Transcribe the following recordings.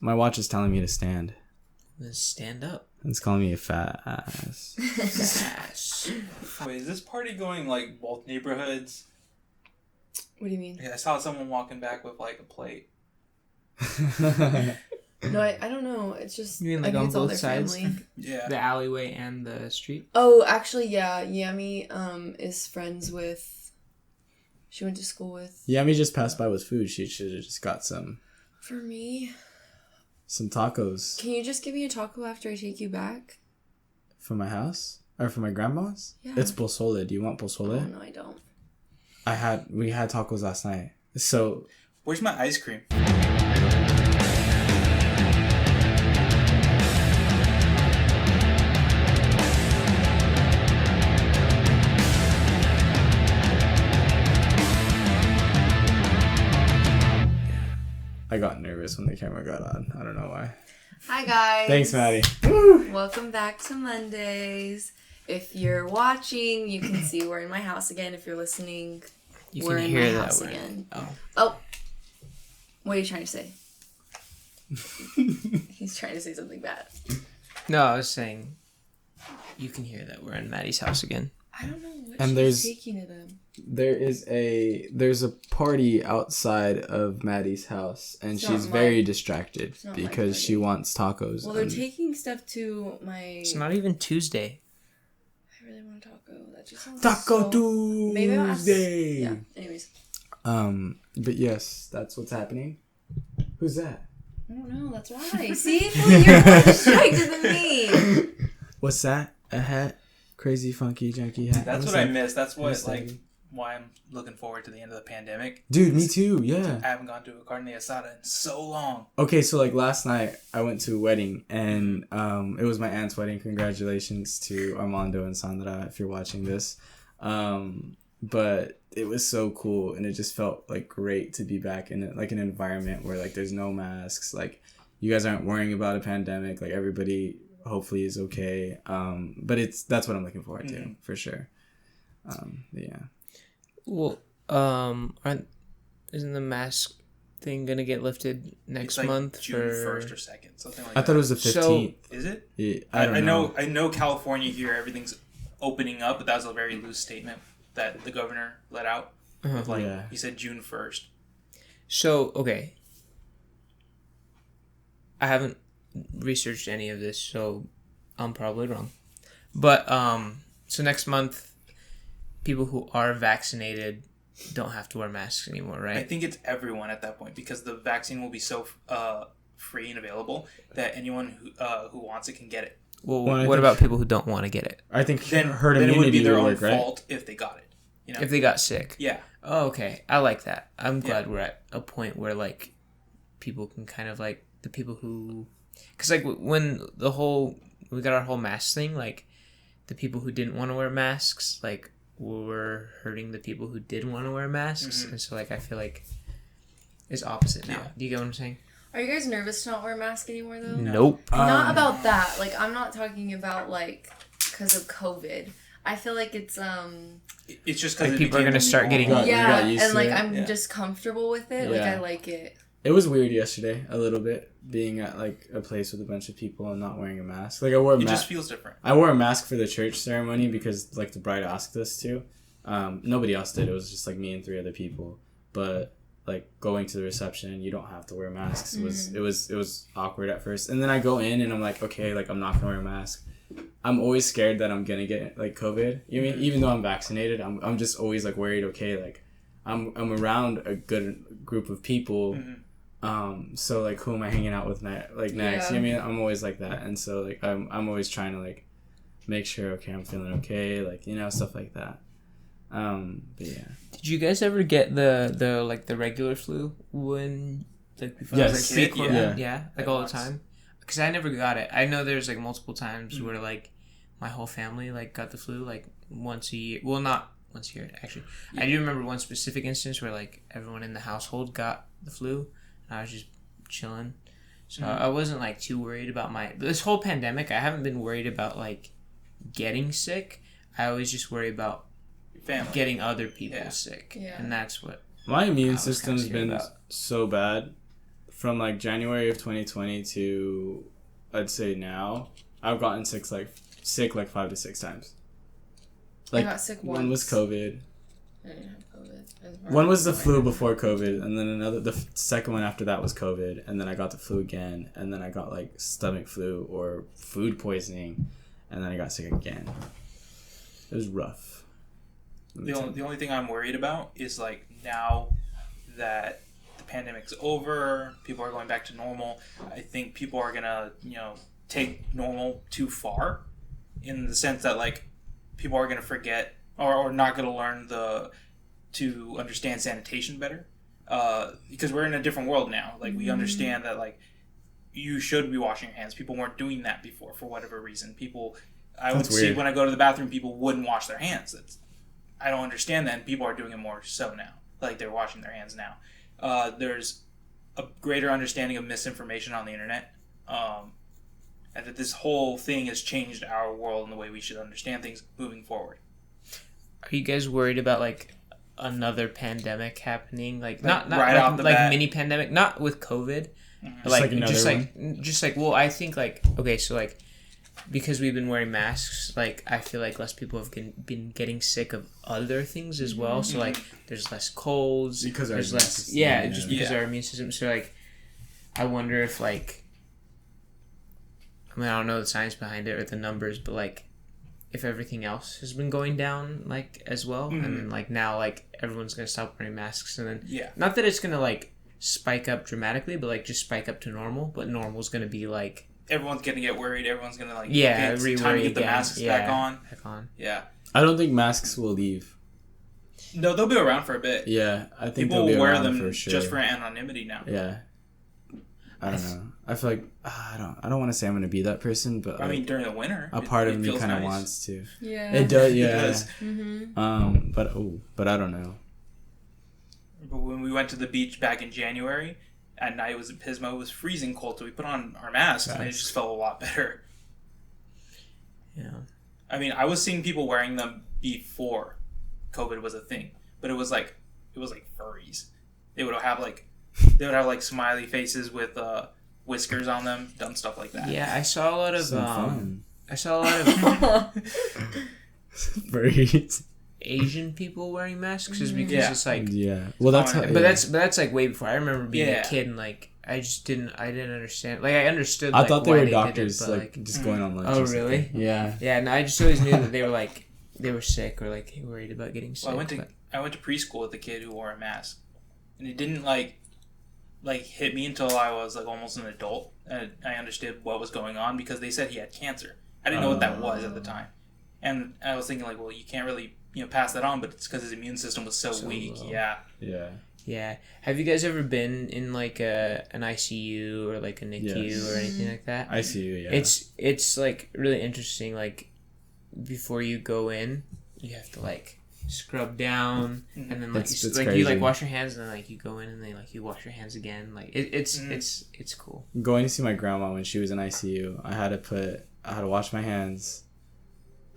My watch is telling me to stand. Then stand up. It's calling me a fat ass. Wait, is this party going like both neighborhoods? What do you mean? Yeah, I saw someone walking back with like a plate. No, I don't know. It's just... You mean like I think on it's all both their sides? family. Yeah. The alleyway and the street? Oh, actually, yeah. Yami is friends with... She went to school with... Yami just passed by with food. She should have just got some For me... Some tacos. Can you just give me a taco after I take you back? From my house? Or from my grandma's? Yeah. It's pozole. Do you want pozole? Oh, no, I don't. We had tacos last night. So... Where's my ice cream? I got nervous when the camera got on. I don't know why. Hi, guys. Thanks, Maddie. Welcome back to Mondays. If you're watching, you can see we're in my house again. If you're listening, we're in my house again. Oh. What are you trying to say? He's trying to say something bad. No, I was saying you can hear that we're in Maddie's house again. I don't know what And she's taking it in. There's a party outside of Maddie's house, and It's she's not very distracted not my because party. she wants tacos. Well, they're taking stuff to my... It's not even Tuesday. I really want a taco. That just sounds Taco so... Maybe I'll ask... Tuesday. Yeah, anyways. But yes, that's what's happening. Who's that? I don't know, that's why. See? You're more distracted than me. What's that? A hat? Crazy, funky, junky hat. That's What's what I that? missed. That's what What's like that? why I'm looking forward to the end of the pandemic. Dude, me too. Yeah. I haven't gone to a carne asada in so long. Okay, so like last night I went to a wedding, and it was my aunt's wedding. Congratulations to Armando and Sandra if you're watching this. But it was so cool, and it just felt like great to be back in like an environment where like there's no masks, like you guys aren't worrying about a pandemic, like everybody hopefully is okay. But that's what I'm looking forward to for sure. Yeah. Well, isn't the mask thing gonna get lifted next It's like month? June 1st or 2nd, something like that. I thought it was the 15th. Is it? Yeah, I don't know. I know California here, everything's opening up, but that was a very loose statement that the governor let out. With like, Yeah. he said June 1st. So, okay. I haven't researched any of this, so I'm probably wrong. But, so next month, people who are vaccinated don't have to wear masks anymore, right? I think it's everyone at that point because the vaccine will be so free and available that anyone who wants it can get it. Well, Well, I what think- about people who don't want to get it? I think Then herd it immunity would be their will own work, right? fault if they got it. You know? If they got sick? Yeah. Oh, okay. I like that. I'm glad Yeah. we're at a point where, like, people can kind of, like, the people who... Because, like, when we got our whole mask thing, like, the people who didn't want to wear masks, like, were hurting the people who did want to wear masks. Mhm. And so, like, I feel like it's opposite now. Yeah. Do you get what I'm saying? Are you guys nervous to not wear a mask anymore, though? Nope. Not about that. Like, I'm not talking about, like, because of COVID. I feel like it's, It's just Like, because people are gonna start getting- got- you yeah, got used and, to like, it. I'm Yeah. just comfortable with it. Like, Yeah. I like it. It was weird yesterday, a little bit, being at like a place with a bunch of people and not wearing a mask. Like I wore a It mask. just feels different. I wore a mask for the church ceremony because like the bride asked us to. Nobody else did. It was just like me and 3 other people. But like going to the reception, you don't have to wear masks. It was awkward at first, and then I go in and I'm like, okay, like I'm not gonna wear a mask. I'm always scared that I'm gonna get like COVID. You mean even though I'm vaccinated, I'm just always like worried. Okay, like I'm around a good group of people. So like who am I hanging out with next? Yeah. You know what I mean? I'm always like that, and so like I'm always trying to like make sure okay I'm feeling okay, like you know stuff like that. But yeah. Did you guys ever get the like the regular flu when like before Yes. I was like Yeah. kid? Yeah, like all the Once. time. Because I never got it. I know there's like multiple times where like my whole family like got the flu like once a year. Well, not once a year actually. I do remember one specific instance where like everyone in the household got the flu, and I was just chilling. So I wasn't like too worried about this whole pandemic. I haven't been worried about like getting sick. I always just worry about Family. getting other people Yeah. sick, Yeah. and that's what My immune was kinda system's scared been about. so bad from like January of 2020 to I'd say now, I've gotten sick like 5 to 6 times. Like, I got sick once. One was COVID. I didn't have COVID. One was the flu before COVID, and then the second one after that was COVID, and then I got the flu again, and then I got like stomach flu or food poisoning, and then I got sick again. It was rough. The only thing I'm worried about is like now that the pandemic's over, people are going back to normal. I think people are gonna take normal too far, in the sense that like people are gonna forget or not gonna learn to understand sanitation better, because we're in a different world now. Like we understand that like you should be washing your hands. People weren't doing that before for whatever reason. I would see when I go to the bathroom, people wouldn't wash their hands. I don't understand that, and people are doing it more so now. Like they're washing their hands now. There's a greater understanding of misinformation on the internet, and that this whole thing has changed our world and the way we should understand things moving forward. Are you guys worried about like another pandemic happening? Like not right off the bat. mini pandemic, not with COVID, Just like well, I think like okay, so like because we've been wearing masks, like I feel like less people have been getting sick of other things as well. So like there's less colds because there's less because our immune system. So like I wonder if like I don't know the science behind it or the numbers, but like if everything else has been going down like as well, and then like now like everyone's gonna stop wearing masks, and then not that it's gonna like spike up dramatically, but like just spike up to normal. But normal's gonna be like everyone's gonna get worried. Everyone's gonna like it's time to get the masks back on. Yeah. I don't think masks will leave. No, they'll be around for a bit. Yeah, I think people they'll be wear around them for sure. just for anonymity now. Yeah. I don't know. I feel like I don't want to say I'm gonna be that person, but I mean during the winter, a part of me kind of nice. wants to. Yeah, it does. Yeah. It does. But I don't know. But when we went to the beach back in January, at night Pismo was freezing cold, so we put on our masks and it just felt a lot better. Yeah. I mean, I was seeing people wearing them before COVID was a thing, but it was like furries. They would have like smiley faces with whiskers on them, dumb stuff like that. Yeah, I saw a lot of furries. Asian people wearing masks is because it's like well that's how, but that's like way before I remember being a kid, and like I didn't understand, like I understood like, I thought they were why doctors did it, but, like just going on lunch. Oh really? Yeah and I just always knew that they were like they were sick or like worried about getting sick. Well, I went to preschool with a kid who wore a mask, and it didn't like hit me until I was like almost an adult, and I understood what was going on because they said he had cancer. I didn't know what that was at the time, and I was thinking like, well, you can't really pass that on, but it's because his immune system was so weak. Low. Yeah. Have you guys ever been in like an ICU or like a NICU or anything like that? ICU, yeah. It's like really interesting. Like before you go in, you have to like scrub down, and then like it's like crazy. you like wash your hands, and then like you go in, and then like you wash your hands again. Like it's cool. Going to see my grandma when she was in ICU, I had to wash my hands.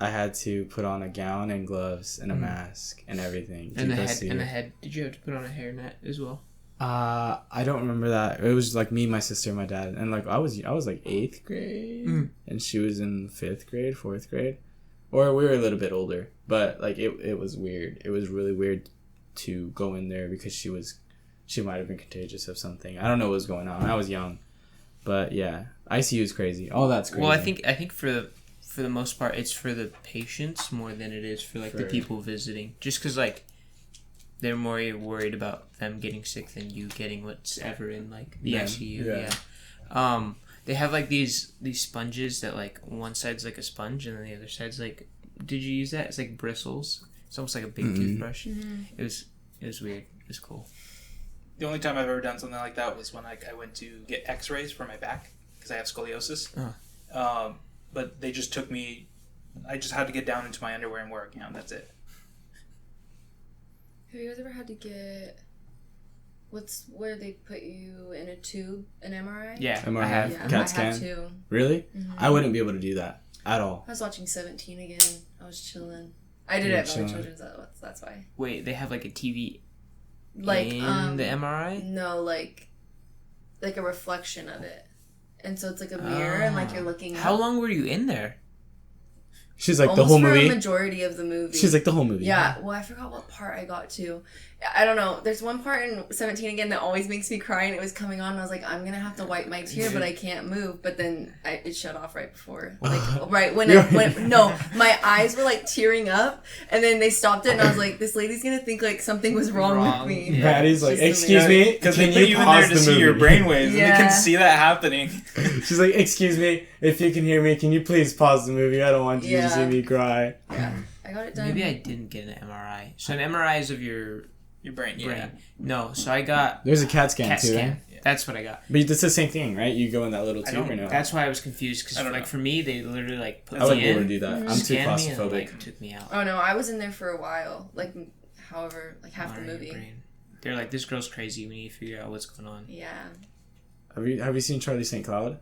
I had to put on a gown and gloves and a mask and everything. And the head. Did you have to put on a hairnet as well? I don't remember that. It was like me, my sister, my dad, and like I was like 8th grade, and she was in 5th grade, 4th grade, or we were a little bit older. But like it was weird. It was really weird to go in there because she might have been contagious of something. I don't know what was going on. I was young, but yeah, ICU is crazy. All that's crazy. Well, I think for the most part, it's for the patients more than it is for like the people visiting. Just because like they're more worried about them getting sick than you getting what's ever in like the ICU. Yeah. They have like these sponges that like one side's like a sponge and then the other side's like. Did you use that? It's like bristles. It's almost like a big toothbrush. Mm-hmm. It was weird. It was cool. The only time I've ever done something like that was when I went to get X-rays for my back because I have scoliosis. But they just took me. I just had to get down into my underwear and wear a gown. That's it. Have you guys ever had to get where they put you in a tube, an MRI? Yeah, MRI. I have. Yeah, CAT I scan. have too. Really? Mm-hmm. I wouldn't be able to do that at all. I was watching 17 again. I was chilling. I did it at Mother Children's. That's why. Wait, they have like a TV like in the MRI? No, like like a reflection of it, and so it's like a mirror, and like you're looking. How long were you in there? She's like almost the whole for movie. A majority of the movie. She's like the whole movie. Yeah. Well, I forgot what part I got to. I don't know. There's one part in 17 again that always makes me cry, and it was coming on, and I was like, I'm gonna have to wipe my tear, but I can't move. But then it shut off right before, like right when no, my eyes were like tearing up, and then they stopped it, and I was like, this lady's gonna think like something was wrong with me. Yeah. Maddie's like, Just excuse me, because they put you in there to see your brainwaves, and they can see that happening. She's like, excuse me, if you can hear me, can you please pause the movie? I don't want you to see me cry. Yeah, I got it done. Maybe I didn't get an MRI. So an MRI is of your brain. Yeah. No, so I got. There's a CAT scan too. Scan. Right? Yeah. That's what I got. But it's the same thing, right? You go in that little tube or no? That's why I was confused because like for me, they literally like put me in. I wouldn't be able to do that. I'm too claustrophobic. And, like, took me out. Oh no, I was in there for a while. Like, however, like half the movie. They're like, this girl's crazy. We need to figure out what's going on. Yeah. Have you seen Charlie St. Cloud?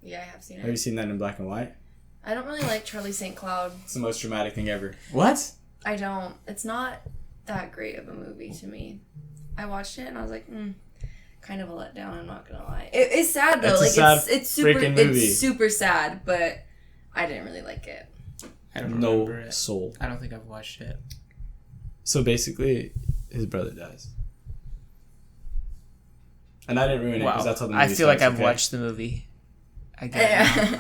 Yeah, I have seen it. Have you seen that in black and white? I don't really like Charlie St. Cloud. It's the most dramatic thing ever. What? I don't. It's not that great of a movie to me. I watched it and I was like, kind of a letdown. I'm not gonna lie. It's sad though. It's super sad, but I didn't really like it. I don't remember it. Soul. I don't think I've watched it. So basically, his brother dies. And I didn't ruin it because that's how the movie I feel like I've watched the movie. I get it.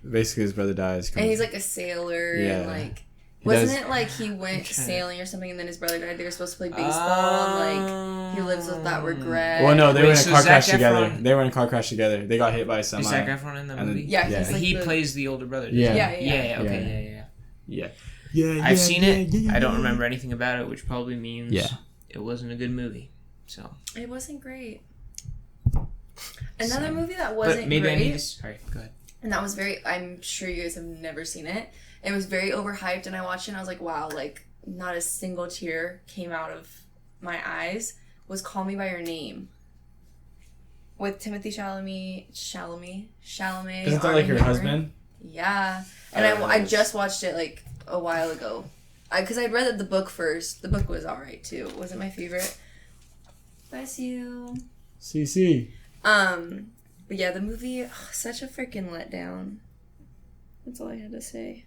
Basically, his brother dies. And he's like a sailor. Yeah. And like, wasn't it like he went sailing or something and then his brother died? They were supposed to play baseball and like he lives with that regret. Well, no, they were in a car crash together. They were in a car crash together. They got hit by a semi. Is Zac Efron in the movie? Yeah, he plays the older brother. Yeah. I've seen it. I don't remember anything about it, which probably means it wasn't a good movie. So it wasn't great. Another movie that wasn't great. Sorry, go ahead. And that was I'm sure you guys have never seen it. It was very overhyped, and I watched it and I was like, wow, like not a single tear came out of my eyes. Was Call Me by Your Name with Timothy Chalamet. Isn't that like her husband? Yeah, and I just watched it like a while ago, because I'd read the book first. The book was alright too. It wasn't my favorite. Bless you. CC. But yeah, the movie, such a freaking letdown. That's all I had to say.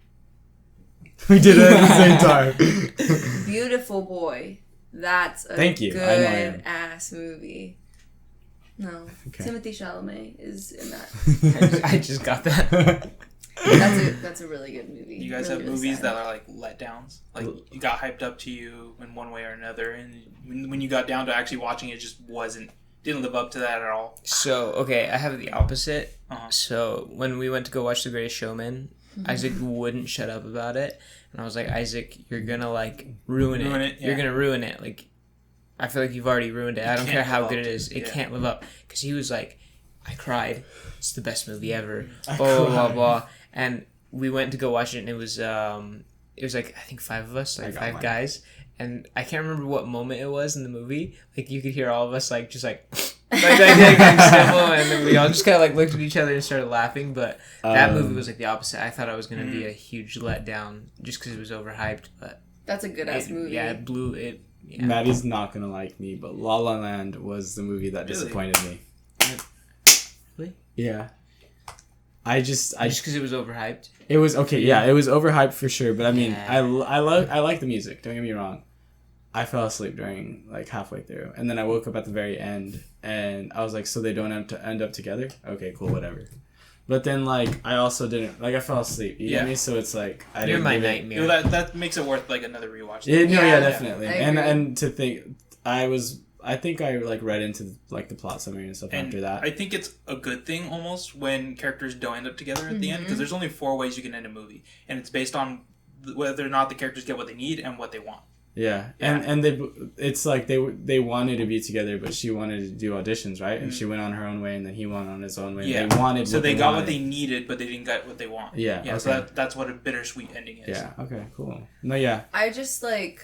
We did it at the same time. Beautiful Boy. That's a good ass movie. No. Okay. Timothy Chalamet is in that. I just got that. That's a really good movie. You guys have movies that are like letdowns? Like you got hyped up to you in one way or another, and when you got down to actually watching it, just didn't live up to that at all. So, okay, I have the opposite. So, when we went to go watch The Greatest Showman, Isaac wouldn't shut up about it. And I was like, Isaac, you're gonna, like, ruin it. Yeah. You're gonna ruin it. Like, I feel like you've already ruined it. I don't care how good it is. It can't live up. Because he was like, I cried. It's the best movie ever. Blah, blah, blah. And we went to go watch it, and it was like, I think 5 of us, like 5 guys. And I can't remember what moment it was in the movie. Like, you could hear all of us, like, just like and then we all just kind of, like, looked at each other and started laughing. But that movie was, like, the opposite. I thought it was going to be a huge letdown just because it was overhyped. But that's a good-ass movie. Yeah, it blew it. Yeah. Maddie's not going to like me, but La La Land was the movie that disappointed me. Really? Yeah. Just because it was overhyped? It was, okay, yeah, it was overhyped for sure. But, I mean, I like the music. Don't get me wrong. I fell asleep during, like, halfway through. And then I woke up at the very end. And I was like, so they don't end up together? Okay, cool, whatever. But then, like, I also didn't... Like, I fell asleep. You get me? So it's like... You're my nightmare. You know, that makes it worth, like, another rewatch. Yeah, definitely. And to think... I think I, like, read into, like, the plot summary and stuff after that. I think it's a good thing, almost, when characters don't end up together at the end. Because there's only 4 ways you can end a movie. And it's based on whether or not the characters get what they need and what they want. Yeah. And it's like they wanted to be together, but she wanted to do auditions, right? And she went on her own way, and then he went on his own way. Yeah. They wanted so they got what they needed, but they didn't get what they want. Yeah. Yeah. Okay. So that's what a bittersweet ending is. Yeah. Okay. Cool. No. Yeah. I just I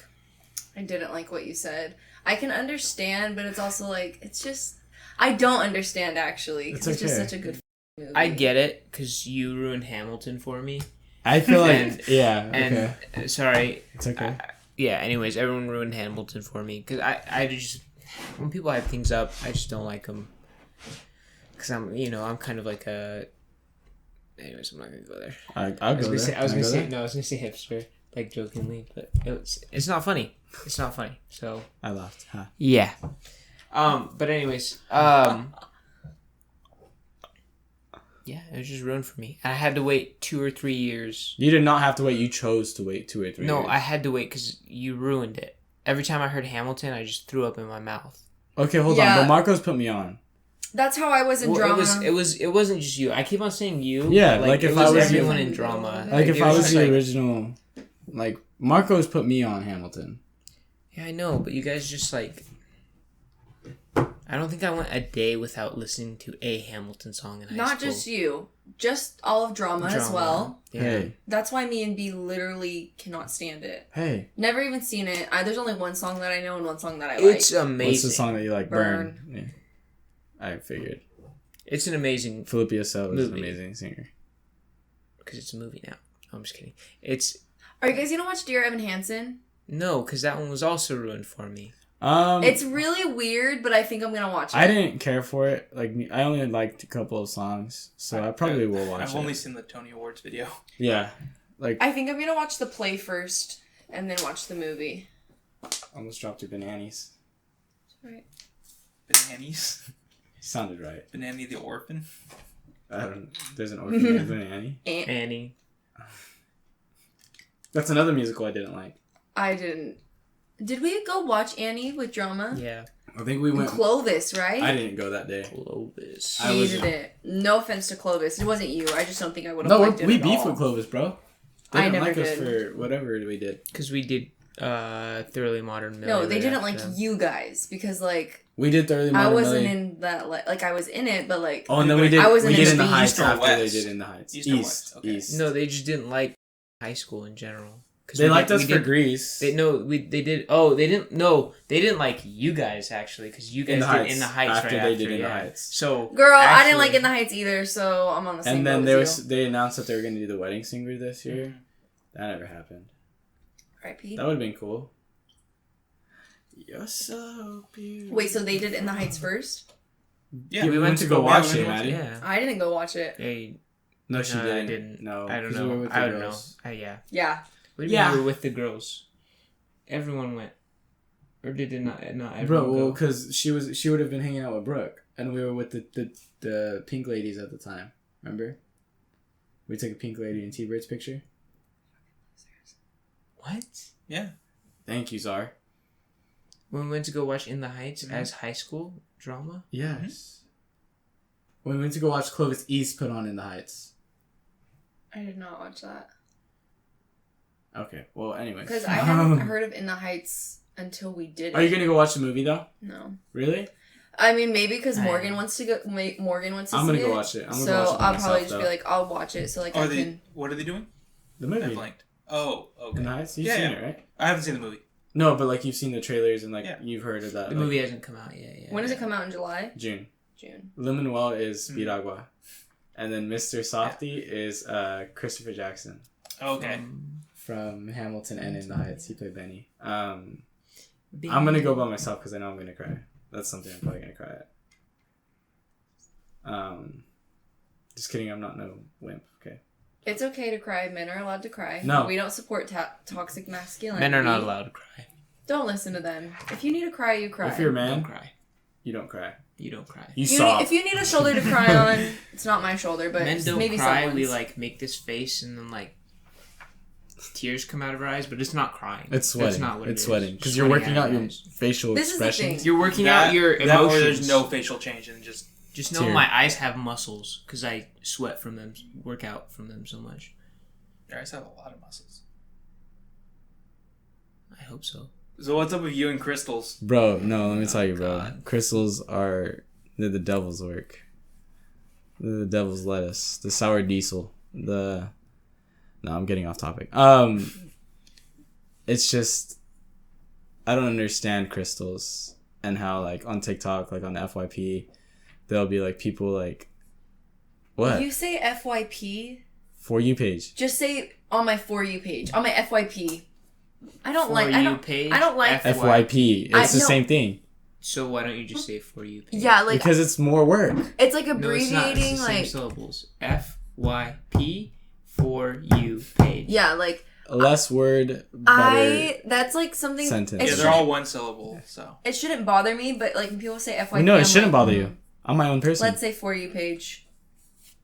didn't like what you said. I can understand, but it's also like it's just I don't understand actually because it's just such a good movie. I get it because you ruined Hamilton for me. I feel like sorry. It's okay. Yeah, anyways, everyone ruined Hamilton for me. Because I just... When people hype things up, I just don't like them. because I'm kind of like a. Anyways, I'm not gonna go there. I'll go there. I was gonna say hipster, like jokingly, but it's not funny. It's not funny. So I laughed. Huh. Yeah. But anyways, yeah, it was just ruined for me. I had to wait 2 or 3 years. You did not have to wait. You chose to wait 2 or 3 years. No, I had to wait because you ruined it. Every time I heard Hamilton, I just threw up in my mouth. Okay, hold on. But Marcos put me on. That's how I was in drama. It wasn't just you. I keep on saying you. Yeah, like if I was everyone in drama. Like if I was the original, like Marcos put me on Hamilton. Yeah, I know, but you guys just like. I don't think I went a day without listening to a Hamilton song in high school. Not just you, just all of drama as well. Yeah. Hey. That's why me and B literally cannot stand it. Hey. Never even seen it. There's only one song that I know and one song that I like. It's amazing. What's the song that you like? Burn. Yeah. I figured. It's an amazing. Philippia Sell is an amazing singer. Because it's a movie now. No, I'm just kidding. Are you guys gonna watch Dear Evan Hansen? No, because that one was also ruined for me. It's really weird, but I think I'm gonna watch it. I didn't care for it. Like I only liked a couple of songs, so I probably will watch it. I've only seen the Tony Awards video. Yeah, like I think I'm gonna watch the play first and then watch the movie. Almost dropped your bananas. Right. Bananas. Sounded right. Banani the orphan. I don't. There's an orphan named Banani. Annie. That's another musical I didn't like. I didn't. Did we go watch Annie with drama? Yeah. I think we went. Clovis, right? I didn't go that day. Clovis. Hated it. No offense to Clovis. It wasn't you. I just don't think I would have liked it. No, we at beef all. with Clovis, bro. They I didn't never like did. us for whatever we did. Because we did Thoroughly Modern Millie. No, they right didn't after like them. you guys because like We did Thoroughly Modern I wasn't Millie. in that like I was in it, but like Oh, and then we did. I wasn't we did in in the East Heights or after they West? did in the Heights. East or West? Okay. East. No, they just didn't like high school in general. They liked us for Grease. They did. Oh, they didn't. No, they didn't like you guys actually because you guys did In the Heights after right they after. did In the yeah. Heights. So girl, I actually, didn't like In the Heights either, so I'm on the same. And then boat as you. they announced that they were going to do The Wedding Singer this year. Mm-hmm. That never happened. R.I.P. That would have been cool. You're so beautiful. Wait, so they did In the Heights first? Yeah, we went to go watch it, watch Maddie. Yeah. I didn't go watch it. Hey, No, she no, didn't. I didn't. No, I don't 'cause we know. were with the I don't know. girls. Yeah. Yeah. What do you Yeah. mean you were with the girls? Everyone went, or did it not? Not everyone Bro, well, go? because she would have been hanging out with Brooke, and we were with the pink ladies at the time. Remember? We took a pink lady and T-Bird's picture. What? Yeah. Thank you, Czar. When we went to go watch In the Heights as high school drama? Yes. When we went to go watch Clovis East put on In the Heights. I did not watch that. Okay, well, anyway. Because I hadn't heard of In the Heights until we did it. Are you gonna go watch the movie though? No. Really? I mean, maybe because I- Morgan wants to go. Morgan wants to I'm see gonna it. go watch it. I'm gonna so go watch it by I'll myself, probably just though. be like, I'll watch it. So like I can. What are they doing? The I movie. blanked. Oh, okay. In the Heights? You've Yeah, seen yeah. it, right? I haven't seen the movie. No, but like you've seen the trailers and like Yeah. you've heard of that. The like, movie hasn't come out yet. When does it come out in July? June. June. Lin-Manuel is Piragua. And then Mr. Softy is Christopher Jackson. Okay. From Hamilton and In the Heights. He played Benny. I'm gonna go by myself because I know I'm gonna cry. That's something I'm probably gonna cry at. Just kidding. I'm not no wimp. Okay. It's okay to cry. Men are allowed to cry. No. We don't support toxic masculinity. Men are not allowed to cry. Don't listen to them. If you need to cry, you cry. If you're a man, Don't cry. you don't cry. You don't cry. You If you sob. need- if you need a shoulder to cry on, it's not my shoulder, but Men don't maybe cry. someone's. We like make this face and then like tears come out of our eyes, but it's not crying. It's sweating. That's not what It's it is. sweating because you're Sweating working out your eyes. facial This is the expressions. thing. You're working out your That emotions. or there's no facial change and just know Tear. my eyes have muscles because I sweat from them, work out from them so much. your eyes have a lot of muscles. I hope so. So what's up with you and crystals? Bro, no, let me tell you, bro. God. Crystals they're the devil's work. They're the devil's lettuce. The sour diesel. No, I'm getting off topic. It's just I don't understand crystals and how like on TikTok, like on the FYP, there'll be like people like what? You say FYP, For You page. just say on my For You page. On my FYP. I don't For like. I You don't. page, I don't like. F- FYP. It's the no. same thing. So why don't you just say For You page? Yeah, like because it's more work. It's like No, it's not. abbreviating, It's the same like syllables. FYP For You page. yeah, like Less word, better that's like something. sentence. Yeah, they're all one syllable, so. It shouldn't bother me, but like when people say FYP, No, it I'm shouldn't like, bother you. I'm my own person. Let's say For You page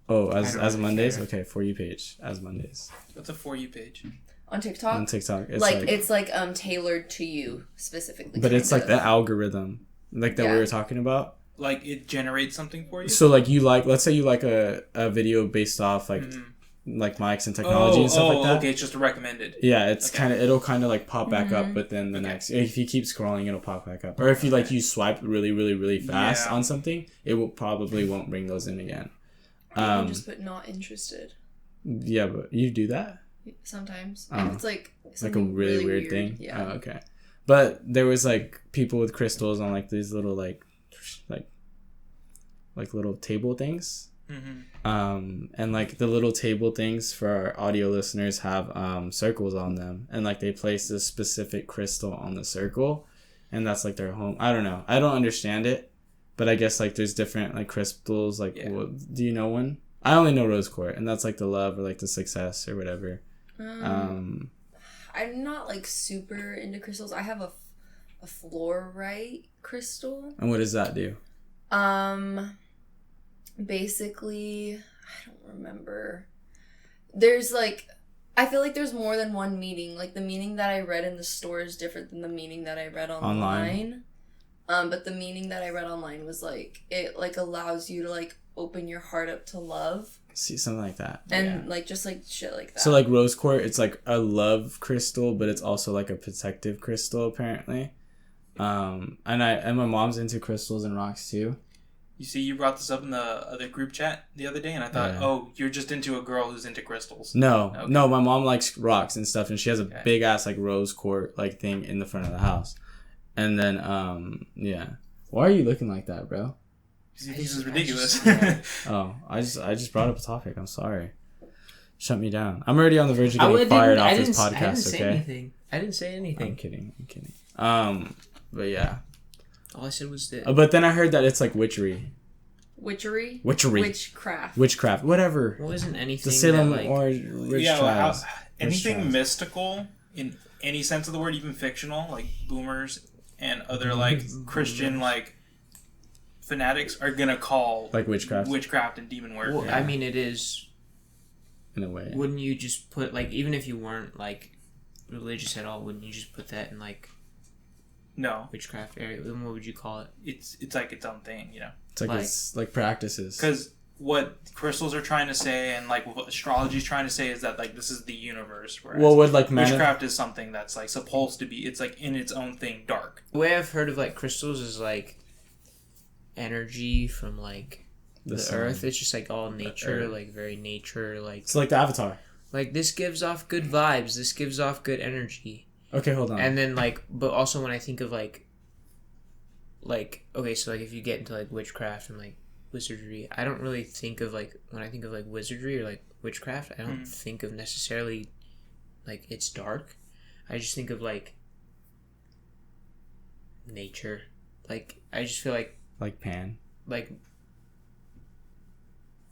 Oh, I as don't really Mondays? care. Okay, For You page as Mondays. What's a For You page? on TikTok. On TikTok. It's It's like tailored to you specifically. But it's kind like of. the algorithm. Like that we were talking about. Like, it generates something for you? So like let's say you like a video based off like mics and technology and stuff like that. Okay, it's just a recommended. Yeah, it's it'll kind of like pop back up within the next. If you keep scrolling, it'll pop back up. Or if you you swipe really, really, really fast on something, it will probably won't bring those in again. You can just put not interested. Yeah, but you do that Sometimes it's like a really weird thing. Yeah. Oh, okay. But there was like people with crystals on like these little like little table things. And like the little table things for our audio listeners have circles on them, and like they place this specific crystal on the circle, and that's like their home. I don't know. I don't understand it, but I guess like there's different like crystals. Like, do you know one? I only know rose quartz, and that's like the love or like the success or whatever. I'm not like super into crystals. I have a fluorite crystal. And what does that do? Basically, I don't remember. There's like, I feel like there's more than one meaning. Like the meaning that I read in the store is different than the meaning that I read online. But the meaning that I read online was like, it like allows you to like open your heart up to love. See, something like that. And like just like shit like that. So like rose quartz, it's like a love crystal, but it's also like a protective crystal apparently. And my mom's into crystals and rocks too. You see, you brought this up in the other group chat the other day, and I thought, oh, you're just into a girl who's into crystals. No, my mom likes rocks and stuff, and she has a big ass like rose quartz like thing in the front of the house. And then why are you looking like that, bro? Because he thinks it's ridiculous. Oh, I just brought up a topic. I'm sorry. Shut me down. I'm already on the verge of getting fired off this podcast. I didn't say okay. anything. I didn't say anything. I'm kidding. But yeah. All I said was that. But then I heard that it's like witchery. Witchery? Witchcraft. Whatever. Well, isn't anything the Salem that, like... or anything mystical in any sense of the word, even fictional, like boomers and other like Christian like fanatics are gonna call like witchcraft and demon work. Well, I mean, it is in a way. Wouldn't you just put like, even if you weren't like religious at all, wouldn't you just put that in like witchcraft area? Then what would you call it? It's like its own thing, you know. It's like it's like practices. Because what crystals are trying to say and like what astrology is trying to say is that like this is the universe. Whereas witchcraft is something that's like supposed to be. It's like in its own thing, dark. The way I've heard of like crystals is like energy from like the earth. It's just like all nature, like very nature. Like it's like the Avatar. Like this gives off good vibes. This gives off good energy. Okay, hold on. And then like, but also when I think of like okay, so like if you get into like witchcraft and like wizardry, I don't really think of like, when I think of like wizardry or like witchcraft, I don't think of necessarily like it's dark. I just think of like nature. Like I just feel like Pan. Like,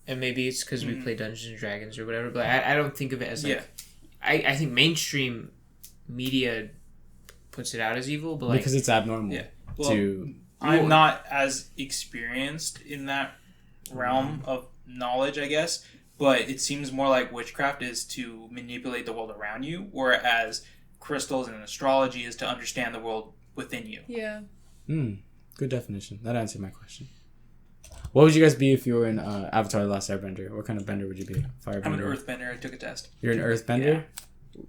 and maybe it's because we play Dungeons and Dragons or whatever, but I don't think of it as like I think mainstream media puts it out as evil, but like because it's abnormal. Yeah. Well, I'm not as experienced in that realm of knowledge, I guess, but it seems more like witchcraft is to manipulate the world around you, whereas crystals and astrology is to understand the world within you. Yeah. Good definition. That answered my question. What would you guys be if you were in Avatar: The Last Airbender? What kind of bender would you be? Firebender? I'm an earthbender. I took a test. You're an earthbender? Yeah.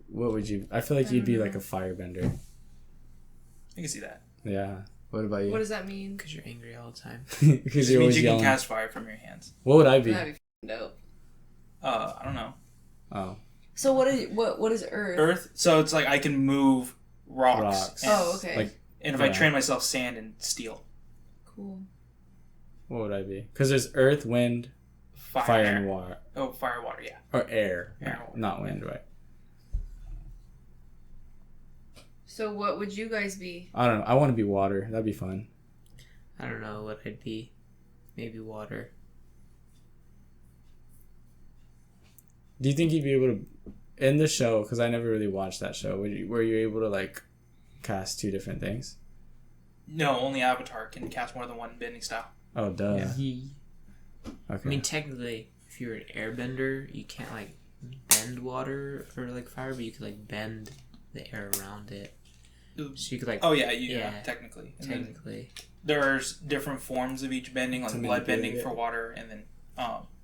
What would you... I feel like you'd be like a firebender. I can see that. Yeah. What about you? What does that mean? Because you're angry all the time. Because you're always yelling. You can cast fire from your hands. What would I be? That'd be dope. I don't know. Oh. So what is Earth? Earth. So it's like I can move rocks. And, okay. Like, and if I train myself, sand and steel. Cool. What would I be? Because there's earth, wind, fire and water. Oh, fire, water, yeah. Or air. Air. Not wind, right? So what would you guys be? I don't know. I want to be water. That'd be fun. I don't know what I'd be. Maybe water. Do you think you'd be able to, in the show, because I never really watched that show, were you able to, like, cast two different things? No, only Avatar can cast more than one bending style. Oh, duh. Yeah. Okay. I mean, technically, if you're an airbender, you can't, like, bend water or, like, fire, but you could, like, bend the air around it. So you could, like... Oh, yeah, technically. And technically. There's different forms of each bending, like blood bending for water, and then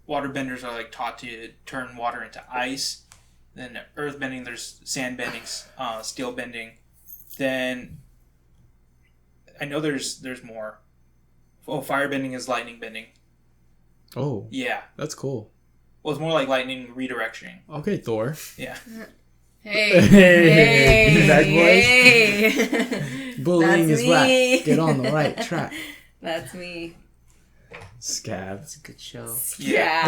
water benders are, like, taught to turn water into ice. Then earth bending, there's sand bending, steel bending. Then I know there's more. Oh, fire bending is lightning bending. Oh. Yeah. That's cool. Well, it's more like lightning redirectioning. Okay, Thor. Yeah. Hey. Hey. Bullying is whack. Get on the right track. That's me. Scab. It's a good show. Yeah.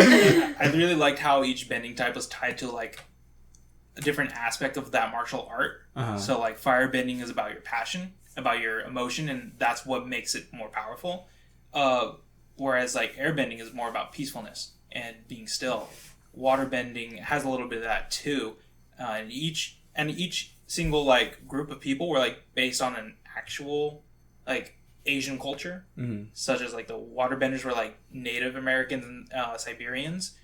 I really liked how each bending type was tied to, like, a different aspect of that martial art. So, like, fire bending is about your passion, about your emotion, and that's what makes it more powerful. Whereas, like, air bending is more about peacefulness and being still. Water bending has a little bit of that too. And each single, like, group of people were, like, based on an actual, like, Asian culture, such as, like, the waterbenders were, like, Native Americans and Siberians.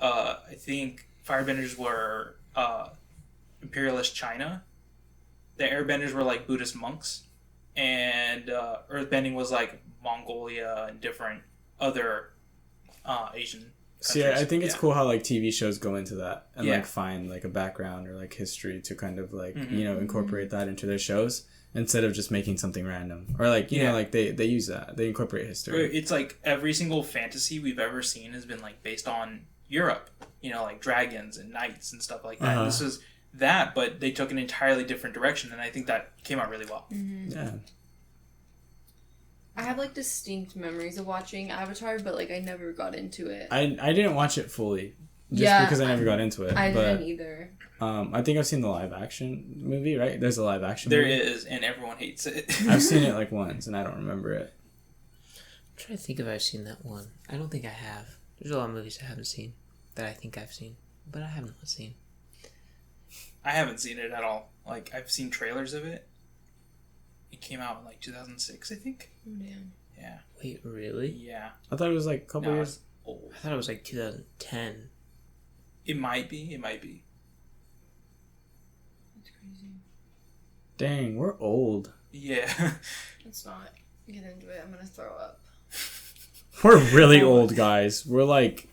I think firebenders were imperialist China. The airbenders were, like, Buddhist monks, and earthbending was, like, Mongolia and different other Asian See, I think it's cool how, like, TV shows go into that and like find, like, a background or, like, history to kind of, like, you know, incorporate that into their shows instead of just making something random, or, like, you know, like, they use that, they incorporate history. It's like every single fantasy we've ever seen has been, like, based on Europe, you know, like dragons and knights and stuff like that. This is that, but they took an entirely different direction, and I think that came out really well. Yeah. I have, like, distinct memories of watching Avatar, but, like, I never got into it. I didn't watch it fully, just because I never got into it. I didn't either. I think I've seen the live action movie, right? There's a live action There movie. is, and everyone hates it. I've seen it, like, once, and I don't remember it. I'm trying to think if I've seen that one. I don't think I have. There's a lot of movies I haven't seen that I think I've seen, but I have not seen. I haven't seen it at all. Like, I've seen trailers of it. It came out in, like, 2006, I think. Oh, damn. Yeah. Wait, really? Yeah. I thought it was, like, a couple years. It's old. I thought it was like 2010. It might be. It might be. That's crazy. Dang, we're old. Yeah. Let's not get into it. I'm gonna throw up. We're really old, guys. We're, like,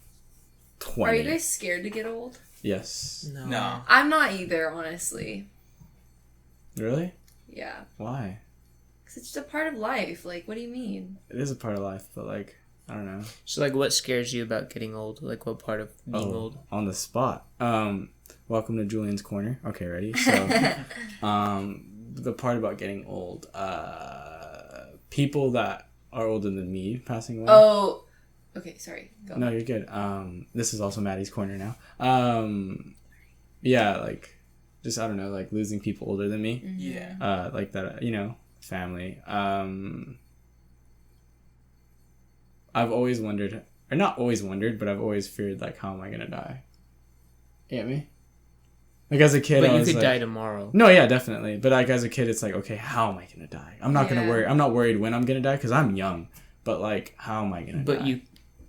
20. Are you guys scared to get old? Yes. No. I'm not either, honestly. Really? Yeah. Why? Because it's just a part of life. Like, what do you mean? It is a part of life, but, like, I don't know. So, like, what scares you about getting old? Like, what part of being old? On the spot. Welcome to Julian's Corner. Okay, ready? So, the part about getting old. People that are older than me passing away. Oh. Okay, sorry. Go. No, you're good. This is also Maddie's Corner now. Yeah, like, just, I don't know, like, losing people older than me. Yeah. Like that, you know, family. I've always wondered, or not always wondered, but I've always feared, like, how am I gonna die? You get me? Like, as a kid, but I you was could like, die tomorrow. No, yeah, definitely. But, like, as a kid, it's like, okay, how am I gonna die? I'm not gonna worry. I'm not worried when I'm gonna die because I'm young. But, like, how am I gonna die?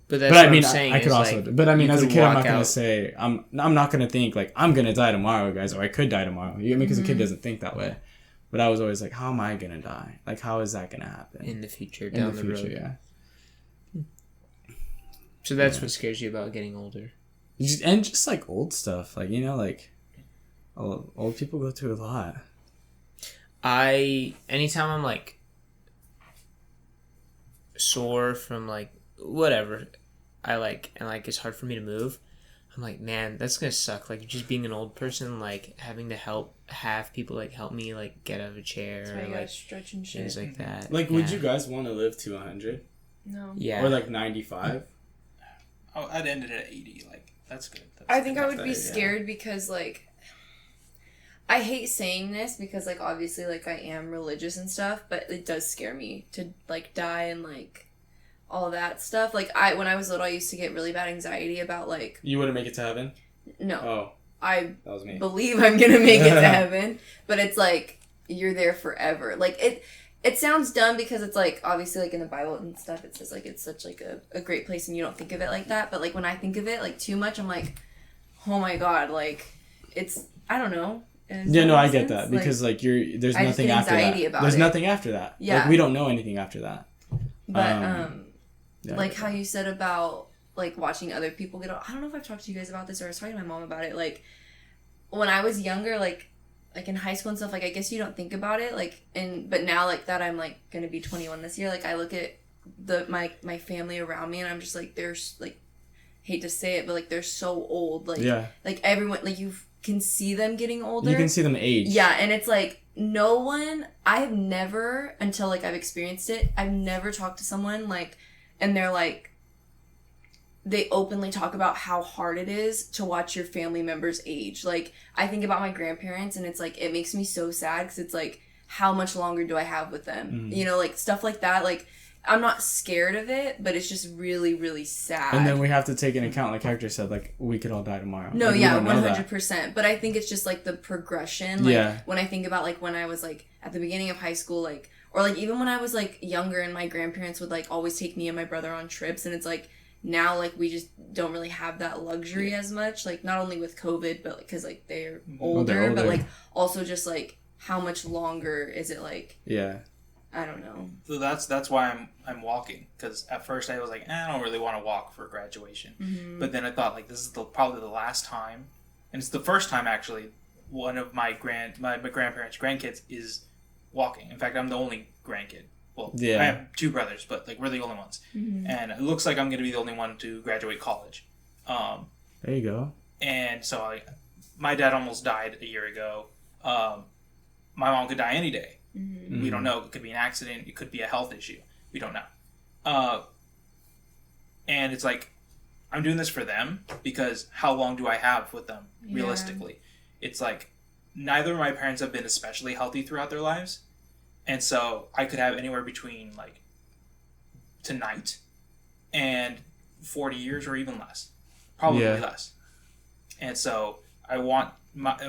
But that's but I what mean, I'm saying. I could also. Like, but I mean, as a kid, I'm not gonna out. say I'm not gonna think like I'm gonna die tomorrow, guys, or I could die tomorrow. You get me? Because a kid doesn't think that way. But I was always like, how am I gonna die? Like, how is that gonna happen In the future, in down the the future? road. Yeah. So that's what scares you about getting older. Just like old stuff, like, you know, like old people go through a lot. Anytime I'm like sore from like whatever, it's hard for me to move. I'm like, man, that's gonna suck. Like, just being an old person, like having to have people like help me like get out of a chair, That's why or you gotta like stretch and shit. things like that. Like, would you guys want to live to 100 No. Yeah. or like 95? Oh, I'd end it at 80. Like, that's good. I think I would be scared because, like, I hate saying this because, like, obviously, like, I am religious and stuff, but it does scare me to, like, die and, like, all that stuff. Like, when I was little, I used to get really bad anxiety about, like... You wouldn't make it to heaven? No. Oh. I that was me. believe I'm gonna make it to heaven, but it's, like, you're there forever. Like, it sounds dumb because it's, like, obviously, like, in the Bible and stuff, it says, like, it's such, like, a great place and you don't think of it like that. But, like, when I think of it, like, too much, I'm like, oh my God, like, it's... I don't know. Yeah, no, I get that because like there's nothing after that. There's nothing after that. Yeah, like, we don't know anything after that. But like how you said about like watching other people get. I don't know if I've talked to you guys about this or I was talking to my mom about it. Like when I was younger, like in high school and stuff, like I guess you don't think about it. Like but now like that I'm like gonna be 21 this year. Like I look at my family around me and I'm just like they're like hate to say it, but like they're so old. Like like everyone like you've. Can see them getting older. You can see them age. Yeah, and it's like no one. I have never until like I've experienced it. I've never talked to someone like, and they're like, they openly talk about how hard it is to watch your family members age. Like I think about my grandparents, and it's like it makes me so sad because it's like how much longer do I have with them? You know, like stuff like that. Like. I'm not scared of it, but it's just really, really sad. And then we have to take into account, like Hector said, like we could all die tomorrow. No, like, yeah, 100%. But I think it's just like the progression. Like, yeah. When I think about like when I was like at the beginning of high school, like or like even when I was like younger, and my grandparents would like always take me and my brother on trips, and it's like now like we just don't really have that luxury as much. Like not only with COVID, but because like they're older, but like also just like how much longer is it like? Yeah. I don't know. So that's why I'm walking, because at first I was like, I don't really want to walk for graduation, but then I thought like this is probably the last time, and it's the first time actually one of my grandparents' grandkids is walking. In fact, I'm the only grandkid. Well, I have two brothers, but like we're the only ones, and it looks like I'm going to be the only one to graduate college. There you go. And so my dad almost died a year ago. My mom could die any day. We don't know. It could be an accident. It could be a health issue. We don't know. And it's like, I'm doing this for them because how long do I have with them, realistically? It's like, neither of my parents have been especially healthy throughout their lives. And so I could have anywhere between, like, tonight and 40 years or even less. Probably less. And so I want...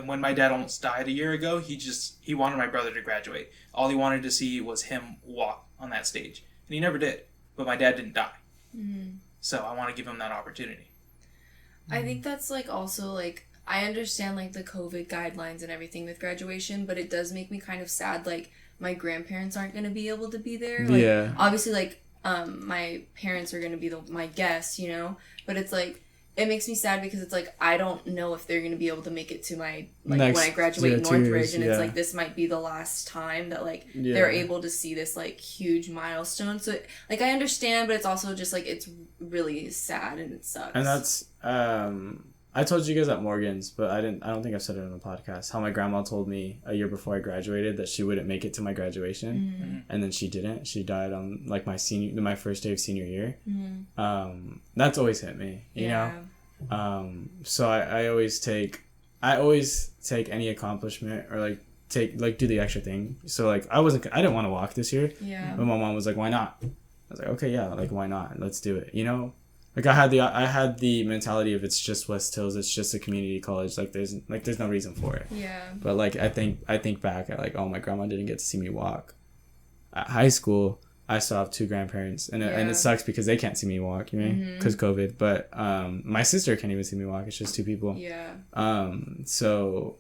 when my dad almost died a year ago, he wanted my brother to graduate. All he wanted to see was him walk on that stage, and he never did. But my dad didn't die, so I want to give him that opportunity. I think that's like also like I understand like the COVID guidelines and everything with graduation, but it does make me kind of sad. Like my grandparents aren't going to be able to be there. Like, obviously, like my parents are going to be my guests, you know. But it's like. It makes me sad because it's like I don't know if they're going to be able to make it to my like when I graduate Northridge, and it's like this might be the last time that like they're able to see this like huge milestone. So like I understand, but it's also just like it's really sad and it sucks. And that's I told you guys at Morgan's, but I don't think I've said it on the podcast. How my grandma told me a year before I graduated that she wouldn't make it to my graduation, and then she didn't. She died on like my first day of senior year. That's always hit me, you know. So I always take any accomplishment or like do the extra thing. So like I didn't want to walk this year. Yeah. But my mom was like, "Why not?" I was like, "Okay, yeah, like why not? Let's do it." You know. Like I had the mentality of it's just West Hills, it's just a community college. Like there's no reason for it. Yeah. But like I think back at like, oh, my grandma didn't get to see me walk. At high school, I still have two grandparents, and it sucks because they can't see me walk, you know, because COVID. But my sister can't even see me walk. It's just two people. Yeah. So.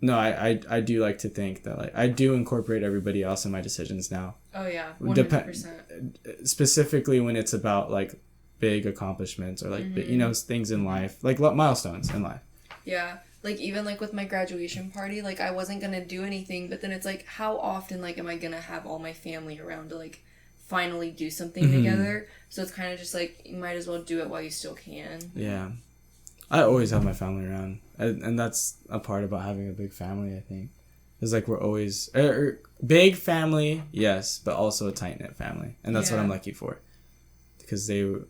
No, I do like to think that like I do incorporate everybody else in my decisions now. Oh yeah, 100%. Specifically when it's about like big accomplishments or like you know, things in life, like milestones in life. Yeah, like even like with my graduation party, like I wasn't gonna do anything, but then it's like how often like am I gonna have all my family around to like finally do something together? So it's kind of just like you might as well do it while you still can. Yeah, I always have my family around, and that's a part about having a big family. I think is like we're always big family, yes, but also a tight knit family, and that's what I'm lucky for, because they've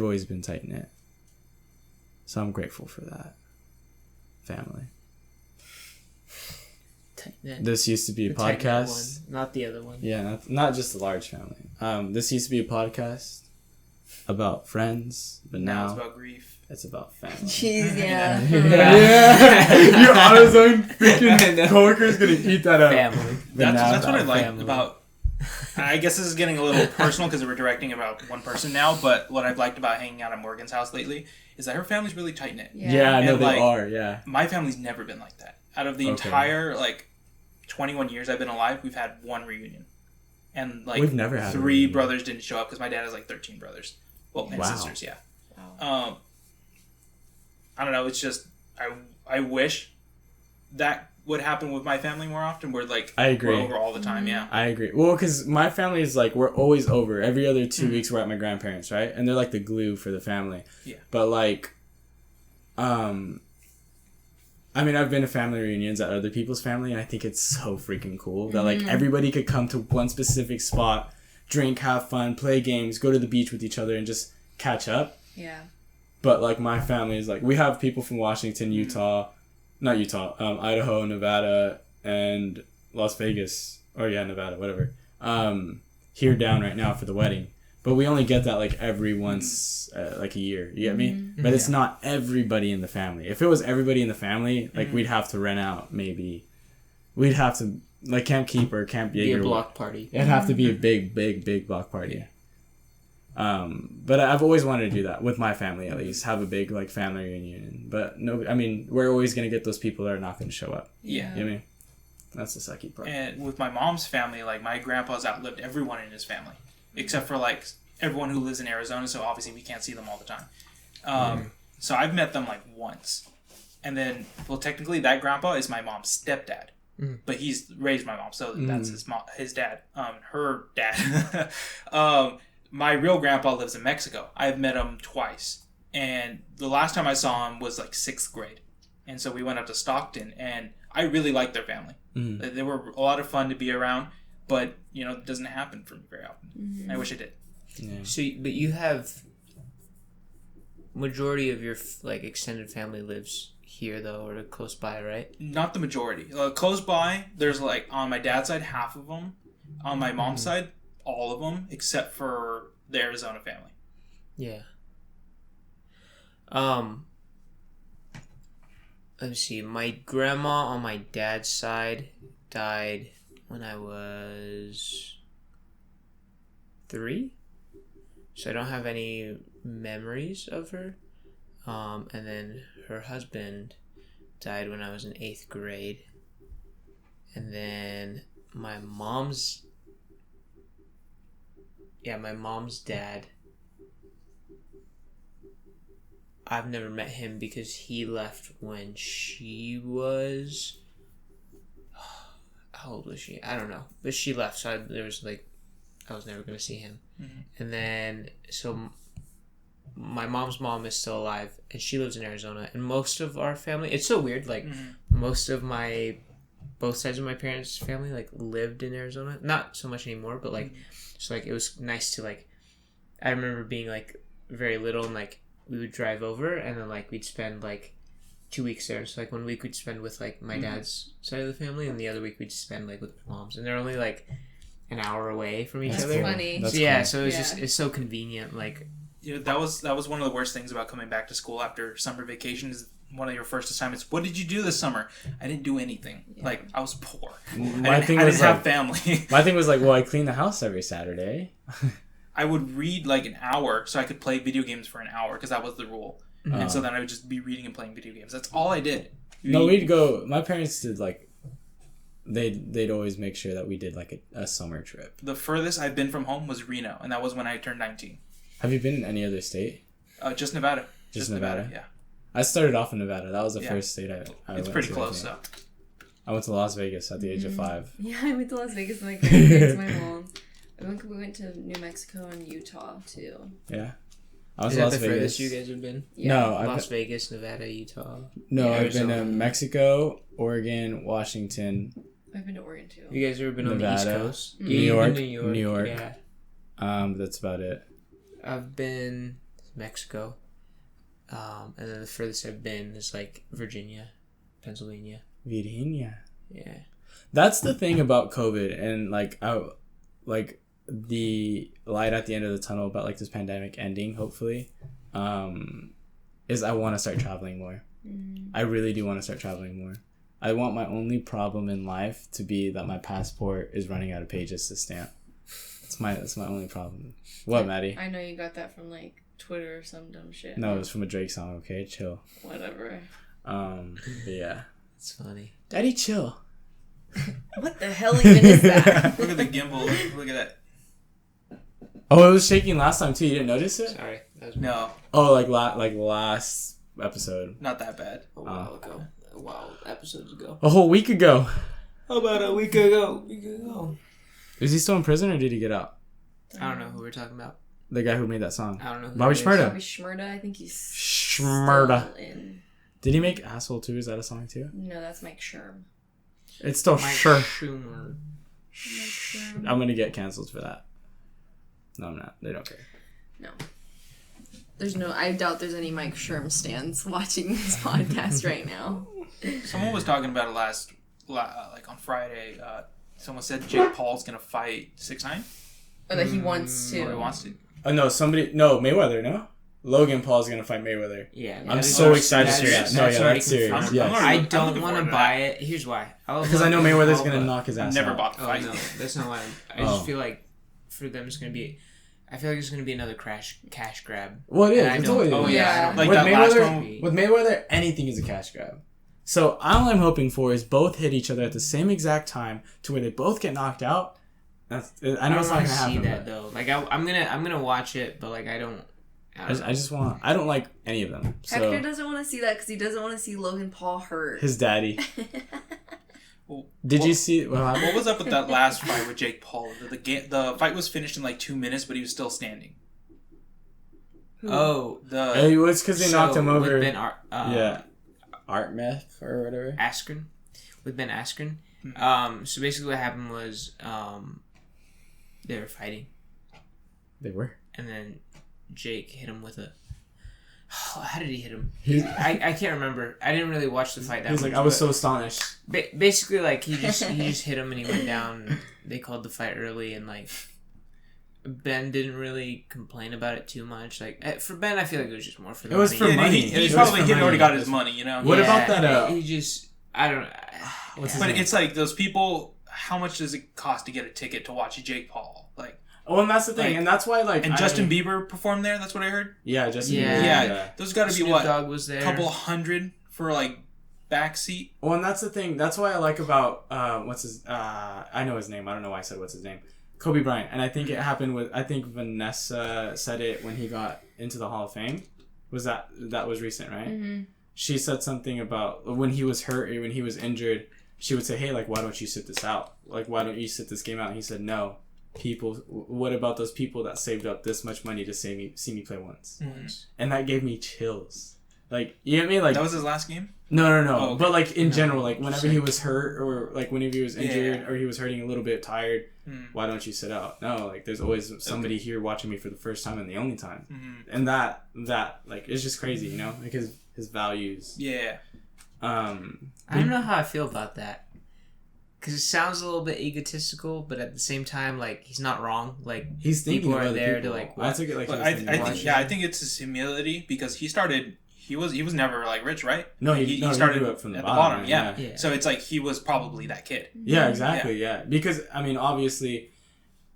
always been tight knit, so I'm grateful for that. family. Tight-knit. This used to be a The tight-knit podcast. one, not the other one. Yeah, not just a large family. This used to be a podcast about friends, but Now now it's about grief. it's about family. Jeez, yeah. Yeah. Your AutoZone freaking coworker's gonna eat that up. Family. That's what I like family. about. I guess this is getting a little personal because we're directing about one person now. But what I've liked about hanging out at Morgan's house lately is that her family's really tight knit. Yeah, I know And, they like, are. Yeah. My family's never been like that. Out of the Okay. entire 21 years I've been alive, we've had one reunion, and We've never had a 3 reunion. brothers didn't show up because my dad has 13 brothers. Well, and Wow. sisters, yeah. Wow. I don't know. It's just I wish that would happen with my family more often. We're I agree. we're over all the time. Yeah. I agree. Well, because my family is we're always over. Every other 2 weeks we're at my grandparents', right? And they're like the glue for the family. Yeah. But I mean, I've been to family reunions at other people's family, and I think it's so freaking cool that everybody could come to one specific spot, drink, have fun, play games, go to the beach with each other, and just catch up. Yeah. But my family is we have people from Washington, Idaho, Nevada, and Las Vegas. Oh yeah, Nevada, whatever. Here down right now for the wedding. But we only get that every once a year. You get me? But it's not everybody in the family. If it was everybody in the family, we'd have to rent out maybe. We'd have to Camp Keeper, Camp Jaeger. Be a block party. It'd have to be a big block party. But I've always wanted to do that with my family at least. Have a big family reunion. But no, I mean we're always gonna get those people that are not gonna show up. Yeah. You know what I mean? That's the sucky part. And with my mom's family, my grandpa's outlived everyone in his family, except for everyone who lives in Arizona. So obviously we can't see them all the time. So I've met them once, and then technically that grandpa is my mom's stepdad, but he's raised my mom, so that's his dad. Her dad. My real grandpa lives in Mexico. I've met him twice, and the last time I saw him was 6th grade, and so we went up to Stockton, and I really liked their family. They were a lot of fun to be around, but it doesn't happen for me very often. I wish it did. Yeah. So, but you have majority of your extended family lives here though, or close by, right? Not the majority. Close by, there's on my dad's side, half of them. On my mom's side, all of them, except for the Arizona family. Yeah. Let me see. My grandma on my dad's side died when I was 3. So I don't have any memories of her. And then her husband died when I was in 8th grade. And then my mom's dad, I've never met him because he left when she was... How old was she? I don't know. But she left, so I was never going to see him. And then, so my mom's mom is still alive, and she lives in Arizona. And most of our family, it's so weird, most of both sides of my parents' family, lived in Arizona. Not so much anymore, but, so, it was nice to, I remember being, very little, and, we would drive over, and then, we'd spend, 2 weeks there. So, 1 week we'd spend with, my dad's side of the family, and the other week we'd spend, with mom's. And they're only, an hour away from each other. That's funny. That's So, yeah, cool. so it's so convenient, That was one of the worst things about coming back to school after summer vacation. Is one of your first assignments. What did you do this summer? I didn't do anything. Yeah. I was poor. My I thing didn't was have family. my thing was well, I clean the house every Saturday. I would read an hour so I could play video games for an hour because that was the rule. And so then I would just be reading and playing video games. That's all I did. No, we'd go. My parents did they'd always make sure that we did a summer trip. The furthest I've been from home was Reno, and that was when I turned 19. Have you been in any other state? Just Nevada. Just Nevada? Yeah. I started off in Nevada. That was the first state I It's went pretty to, close, I so. think. I went to Las Vegas at the age of 5. Yeah, I went to Las Vegas and to my mom. We went to New Mexico and Utah too. Yeah. I was Is in that Las the Vegas. furthest you guys have been? Yeah. No, Las Vegas, Nevada, Utah. No, Yeah, I've been to Arizona. Mexico, Oregon, Washington. I've been to Oregon too. You guys ever been on the East Nevada, Coast? New Yeah, you've York, been to New York. Yeah. That's about it. I've been to Mexico. And then the furthest I've been is Virginia. Pennsylvania. Virginia. Yeah. That's the thing about COVID and the light at the end of the tunnel about like this pandemic ending, hopefully, is I want to start traveling more. I really do want to start traveling more. I want my only problem in life to be that my passport is running out of pages to stamp. That's my only problem. What, Maddie? I know you got that from like Twitter or some dumb shit. No, it was from a Drake song. Okay, chill. Whatever. But yeah. It's funny. Daddy, chill. What the hell even is that? Look at the gimbal. Look at that. Oh, it was shaking last time too. You didn't notice it? Sorry. That was No, Oh, like last episode. not that bad. a while ago. A while episodes ago. A whole week ago. How about a week ago? Is he still in prison or did he get out? I don't know who we're talking about. The guy who made that song. I don't know. Who Bobby it is. Shmurda. Bobby Shmurda, I think he's Shmurda. still in. Did he make Asshole too? Is that a song too? No, that's Mike Sherm. It's still Mike sure. Schumer. I'm gonna get canceled for that. No, I'm not. They don't care. No. I doubt there's any Mike Sherm stands watching this podcast right now. Someone was talking about it like on Friday. Someone said Jake Paul's gonna fight 6ix9ine. Or that he wants to. Or he wants to. Oh no, Mayweather. No, Logan Paul's gonna fight Mayweather. Yeah. I'm so excited to hear that. No, yeah, already that's serious. confirmed. Yes. I I'm don't looking want to forward to buy it. Here's why. Because I know Mayweather's gonna knock his I've ass never out. bought the Oh fight. no, that's not why. I just feel like for them it's gonna be. I feel like it's gonna be another cash grab. Well, it is. And I It's don't- always Oh yeah, Yeah. like with that last Mayweather, one. with Mayweather, anything is a cash grab. So all I'm hoping for is both hit each other at the same exact time to where they both get knocked out. I know it's not gonna want to happen. see that but though. Like I'm gonna watch it, but like I don't I just want. I don't like any of them. Hector So doesn't want to see that because he doesn't want to see Logan Paul hurt. his daddy. Well, Did you see? Well, what was up with that last fight with Jake Paul? The fight was finished in like 2 minutes, but he was still standing. Oh, it was because they knocked him over. With Ben Art meth or whatever. Askren, with Ben Askren. So basically, what happened was they were fighting, They were. and then Jake hit him with a. How did he hit him? He's, I can't remember. I didn't really watch the fight that much. he's like, I was so astonished. Basically, like he just hit him and he went down. They called the fight early, and like Ben didn't really complain about it too much. Like for Ben, I feel like it was just more for the It was money. for money. He It probably was for already money. got his money, you know. What about that, He just I don't. What's his But name? it's like those people. How much does it cost to get a ticket to watch Jake Paul? Like, Oh, and that's the thing, like- and that's why and Justin Bieber performed there. That's what I heard. Yeah, Justin Yeah. Bieber. Yeah, those got to be Snoop what Dogg was there. a couple $100 for like backseat. Well, and that's the thing. That's why I like about what's his. I know his name. I don't know why I said what's his name. Kobe Bryant, and I think it happened with. I think Vanessa said it when he got into the Hall of Fame. That was recent, right? Mm-hmm. She said something about when he was hurt or when he was injured. She would say, "Hey, like, why don't you sit this out? Like, why don't you sit this game out?" And he said, "No, people. What about those people that saved up this much money to see me play once?" Mm-hmm. And that gave me chills. Like, you know what I mean? Like That was his last game. no. Oh, okay. But like in No, general, like whenever same. he was hurt or like whenever he was injured Yeah. or he was hurting a little bit tired, Mm. why don't you sit out? No, like there's always somebody here watching me for the first time and the only time. Mm-hmm. And that like it's just crazy, you know? Like his values. Yeah. I don't know how I feel about that. Because it sounds a little bit egotistical, but at the same time, like, he's not wrong. Like, He's thinking people of are other there people. to, like, I took it like But he was thinking of I think it's his humility because he started. He was never like rich, right? No, he he started grew up from the at bottom, the bottom. yeah. Yeah. So it's like he was probably that kid. Yeah, exactly. Yeah. Because I mean, obviously,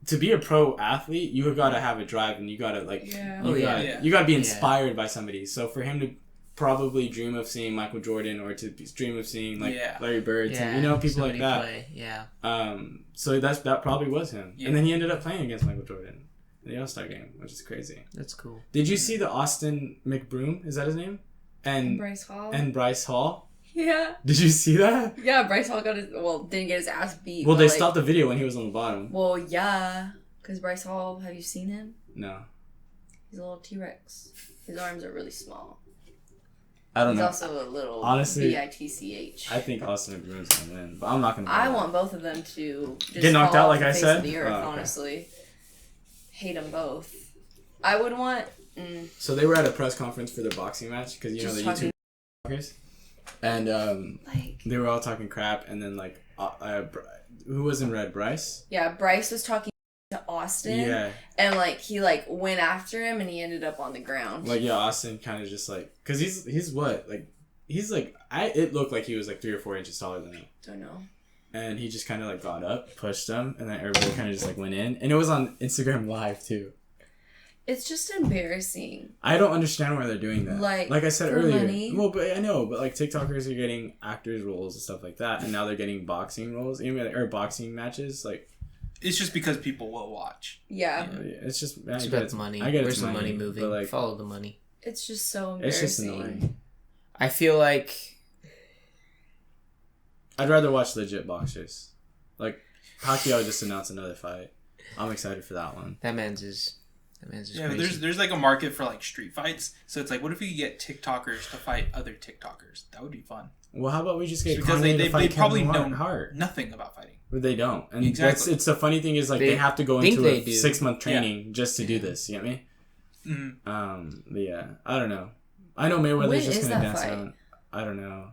to be a pro athlete, you got to have a drive and you got to like Yeah. Oh, yeah. Yeah. you got to be inspired by somebody. So for him to probably dream of seeing Michael Jordan or to dream of seeing like Yeah. Larry Bird, yeah, you know, people like somebody that. Play. Yeah. So that probably was him. Yeah. And then he ended up playing against Michael Jordan in the All-Star game, which is crazy. That's cool. Did you see the Austin McBroom? Is that his name? And Bryce Hall. Bryce Hall? Yeah. Did you see that? Yeah, Bryce Hall didn't get his ass beat. Well, but, they like, stopped the video when he was on the bottom. Well, yeah. Because Bryce Hall, have you seen him? No. He's a little T-Rex. His arms are really small. I don't He's know. also a little Honestly, bitch. I think Austin McBroom's going to win, but I'm not going to. I want both of them to just Get knocked fall out, off like the I face said? of the earth, Oh, okay. honestly. Hate them both. I would want... So they were at a press conference for their boxing match because you know Just the talking- YouTube. And they were all talking crap, and then like who was in red? Bryce? Yeah, Bryce was talking to Austin. Yeah. And like he like went after him, and he ended up on the ground. Like yeah, Austin kind of just like, cause he's what, like he's like it looked like he was like 3 or 4 inches taller than me. Don't know. And he just kind of like got up, pushed him, and then everybody kind of just like went in, and it was on Instagram Live too. It's just embarrassing. I don't understand why they're doing that. Like I said earlier. Money. Well, but I know, but like TikTokers are getting actors roles and stuff like that, and now they're getting boxing roles, or boxing matches. Like, it's just because people will watch. Yeah. It's just it's about money. I get where's the money moving? Like, follow the money. It's just so embarrassing. It's just annoying. I feel like I'd rather watch legit boxers. Like Pacquiao just announced another fight. I'm excited for that one. That man's is yeah, crazy. But there's like a market for like street fights. So it's like, what if we could get TikTokers to fight other TikTokers? That would be fun. Well, how about we just get because they probably know nothing about fighing. But they don't. And exactly. It's the funny thing is like they have to go into a 6-month training just to do this. You know what I mean? Mm-hmm. But yeah, I don't know. I know Mayweather's just gonna dance around. I don't know.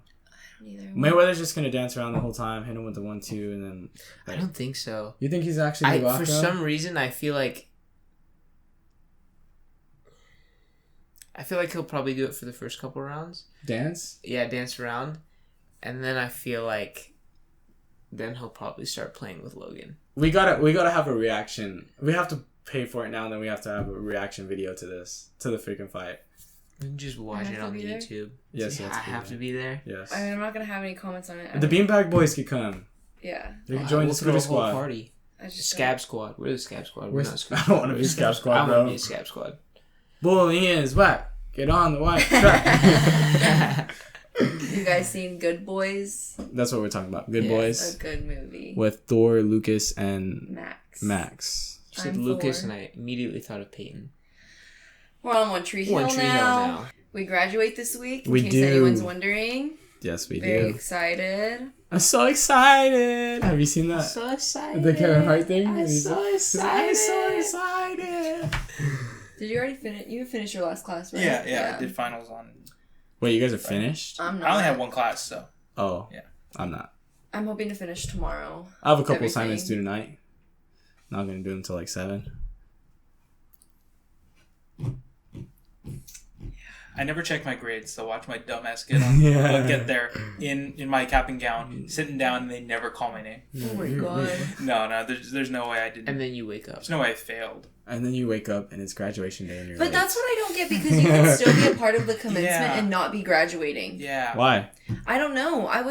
Either. Mayweather's just gonna dance around the whole time, hit him with the 1-2, and then. Like, I don't think so. You think he's actually? For some reason, I feel like he'll probably do it for the first couple rounds. Dance? Yeah, dance around, and then I feel like then he'll probably start playing with Logan. We gotta have a reaction. We have to pay for it now, and then we have to have a reaction video to the freaking fight. We can just watch it on YouTube. Yes, I have to be there. Yes. I mean, I'm not gonna have any comments on it. The Beanbag Boys could come. Yeah. They could join the Scooter Squad. Party. Scab Squad. We're the Scab Squad. We're not Scooter Squad. I don't want to be Scab Squad, bro. I want to be Scab Squad. Bullying is whack. Get on the white track. You guys seen Good Boys? That's what we're talking about. Good Boys. A good movie. With Thor, Lucas, and Max. You said Lucas, and I immediately thought of Peyton. We're on One Tree Hill now. We graduate this week, in case anyone's wondering. Yes, we do. Very excited. I'm so excited. Have you seen that? I'm so excited. The Kevin Hart thing? I'm so excited. I'm so excited. Did you already finish? You finished your last class, right? Yeah. I did finals on. Wait, you guys are finished? I'm not. I only have one class, so. Oh. Yeah. I'm not. I'm hoping to finish tomorrow. I have a couple assignments due tonight. Not going to do them until like 7. I never check my grades, so watch my dumbass get there in my cap and gown, sitting down, and they never call my name. Oh my god. No, there's no way I didn't. And then you wake up. There's no way I failed. And then you wake up and it's graduation day and you're But that's what I don't get, because you can still be a part of the commencement and not be graduating. Yeah. Why? I don't know. I'm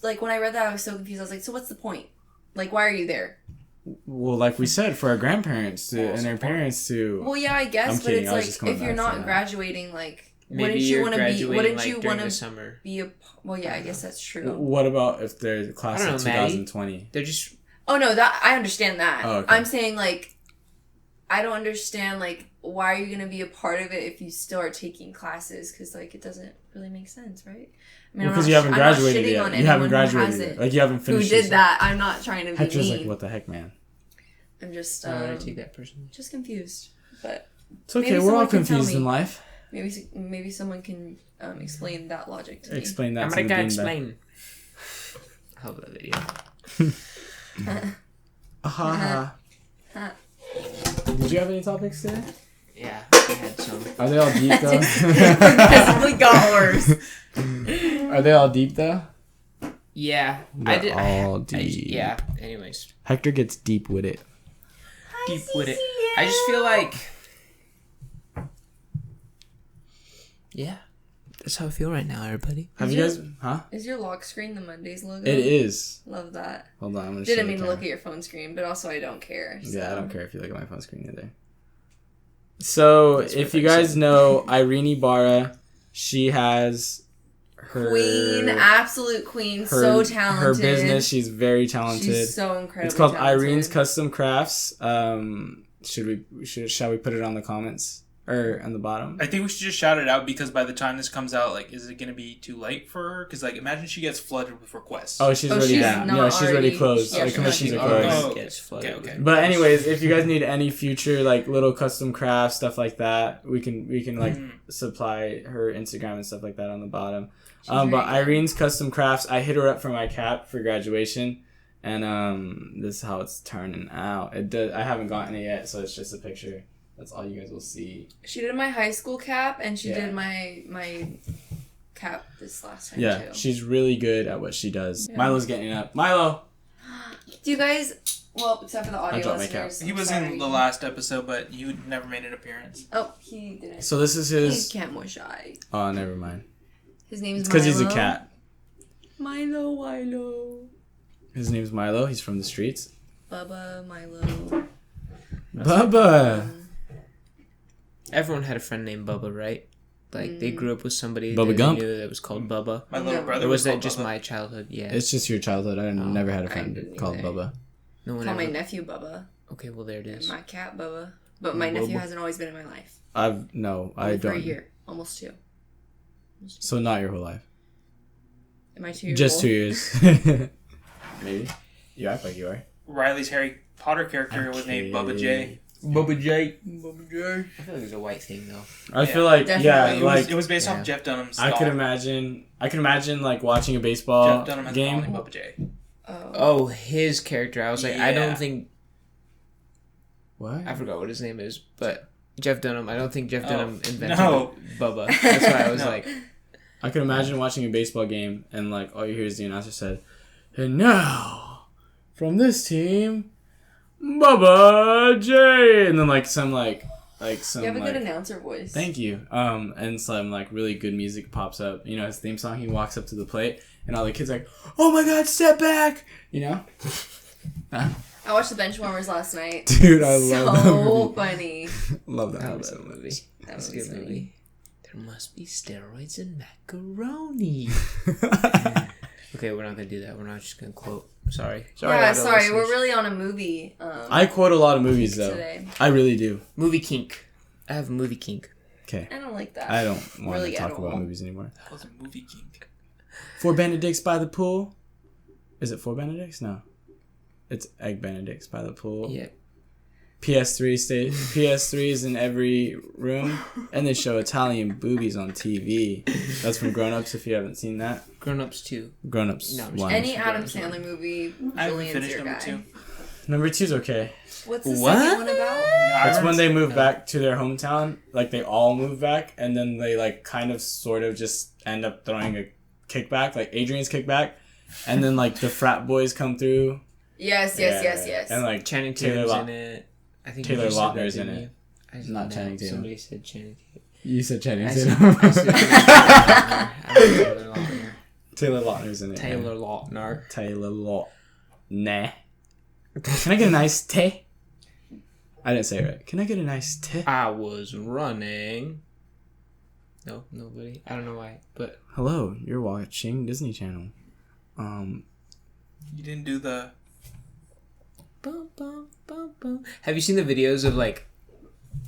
like, when I read that, I was so confused. I was like, so what's the point? Like, why are you there? Well, like we said, for our grandparents and their parents to. Well, yeah, I guess, but it's like, if you're not graduating, like, wouldn't you want to be? Wouldn't you want to be a? Well, yeah, I guess that's true. What about if they're class of 2020? Maddie, they're just. Oh no, that I understand that. Oh, okay. I'm saying like, I don't understand like, why are you gonna be a part of it if you still are taking classes? Because like, it doesn't really make sense, right? I mean, because you haven't graduated yet. You haven't graduated yet. Like you haven't finished. Who did that? I'm not trying to be Hector's mean. like, what the heck, man? I'm just. I would take that personally. Just confused, but it's okay. We're all confused in life. Maybe someone can explain that logic to me. Explain that. I'm gonna explain. I love that video. Did you have any topics today? Yeah, I had some. Are they all deep though? Progressively got worse. Are they all deep though? Yeah, I did. All deep. Yeah. Anyways, Hector gets deep with it. Deep with it. I just feel like. Yeah, that's how I feel right now, everybody. Have you guys? Huh? Is your lock screen the Mondays logo? It is. Love that. Hold on, I'm gonna. Didn't mean to look at your phone screen, but also I don't care. So. Yeah, I don't care if you look at my phone screen either. So, if you guys know Irene Ibarra, she has her queen, absolute queen, so talented. Her business, she's very talented. She's so incredible. It's called Irene's Custom Crafts. Shall we put it on the comments? Or on the bottom? I think we should just shout it out because by the time this comes out, like, is it going to be too late for her? Because, like, imagine she gets flooded with requests. Oh, she's already down. No, she's already closed. Yeah, The commissions are closed. Okay. But anyways, if you guys need any future like little custom crafts, stuff like that, we can like supply her Instagram and stuff like that on the bottom. But Irene's custom crafts, I hit her up for my cap for graduation, and this is how it's turning out. It does. I haven't gotten it yet, so it's just a picture. That's all you guys will see. She did my high school cap, and she did my cap this last time too. She's really good at what she does. Yeah. Milo's getting up. Milo! Do you guys... Well, except for the audio dropped my listeners. He was in the last episode, but you never made an appearance. Oh, he didn't. So this is his... He can't shy. Oh, never mind. His name's It's Milo. because he's a cat. Milo. His name's Milo. He's from the streets. Bubba, Milo. Bubba! Everyone had a friend named Bubba, right? Like, they grew up with somebody Bubba that Gump? they knew that was called Bubba. My little brother Or was that called just Bubba. my childhood? Yeah. It's just your childhood. I never had a I friend didn't called either. Bubba. No one Call my ever... nephew Bubba. Okay, well, there it And is. my cat Bubba. But my nephew hasn't always been in my life. I Only for a don't. year. Almost 2. So not your whole life. Am I 2 years Just old? 2 years. Maybe. You act like you are. Riley's Harry Potter character was named Bubba J. Bubba J. Bubba J. I feel like it's a white thing, though. I feel like Definitely. It was based off Jeff Dunham's I doll. could imagine like watching a baseball Jeff Dunham has game. a doll named Bubba J. Oh, his character. I was like, I don't Yeah. think... What? I forgot what his name is, but Jeff Dunham. I don't think Jeff Dunham invented no. Bubba. That's why I was No. like... I could imagine watching a baseball game and like all you hear is the announcer said, "And now, from this team, Bubba J," and then like some You have a good announcer voice. Thank you. And some like really good music pops up. You know, his theme song. He walks up to the plate, and all the kids are like, "Oh my God, step back!" You know. I watched the Benchwarmers last night. Dude, I love that So movie. funny. Love that I movie love so that much. movie. That's a was good funny. movie. There must be steroids in macaroni. Okay, we're not gonna do that. We're not just gonna quote. Sorry. Yeah, audio sorry. listeners. We're really on a movie I quote a lot of movies though. today. I really do. Movie kink. I have a movie kink. Okay. I don't like that. I don't want Really to talk at about all. movies anymore. That was a movie kink. 4 Benedicts by the pool. Is it 4 Benedicts? No. It's Egg Benedicts by the pool. Yeah. PS3 is in every room, and they show Italian boobies on TV. That's from Grown Ups. If you haven't seen that, Grown Ups 2. Grown Ups No, 1. Any Adam Sandler movie, I haven't Julian's finished your number guy. 2. Number 2's okay. What's the What? second one about? That's when they move back to their hometown. Like they all move back, and then they like kind of sort of just end up throwing a kickback, like Adrian's kickback, and then like the frat boys come through. Yes. And like Channing Taylor Tatum's in it. I think Taylor you said that, Lautner's in didn't it. you? I just Not know. Channing Tatum. Somebody said Channing Tatum. You said Channing I Tatum. said Taylor Lautner. Taylor Lautner's in it. Taylor Lautner. Taylor Lautner. Can I get a nice tea? I didn't say it right. Can I get a nice tea? I was running. No, nobody. I don't know why, but Hello, you're watching Disney Channel. You didn't do the... bum, bum, bum, bum. Have you seen the videos of like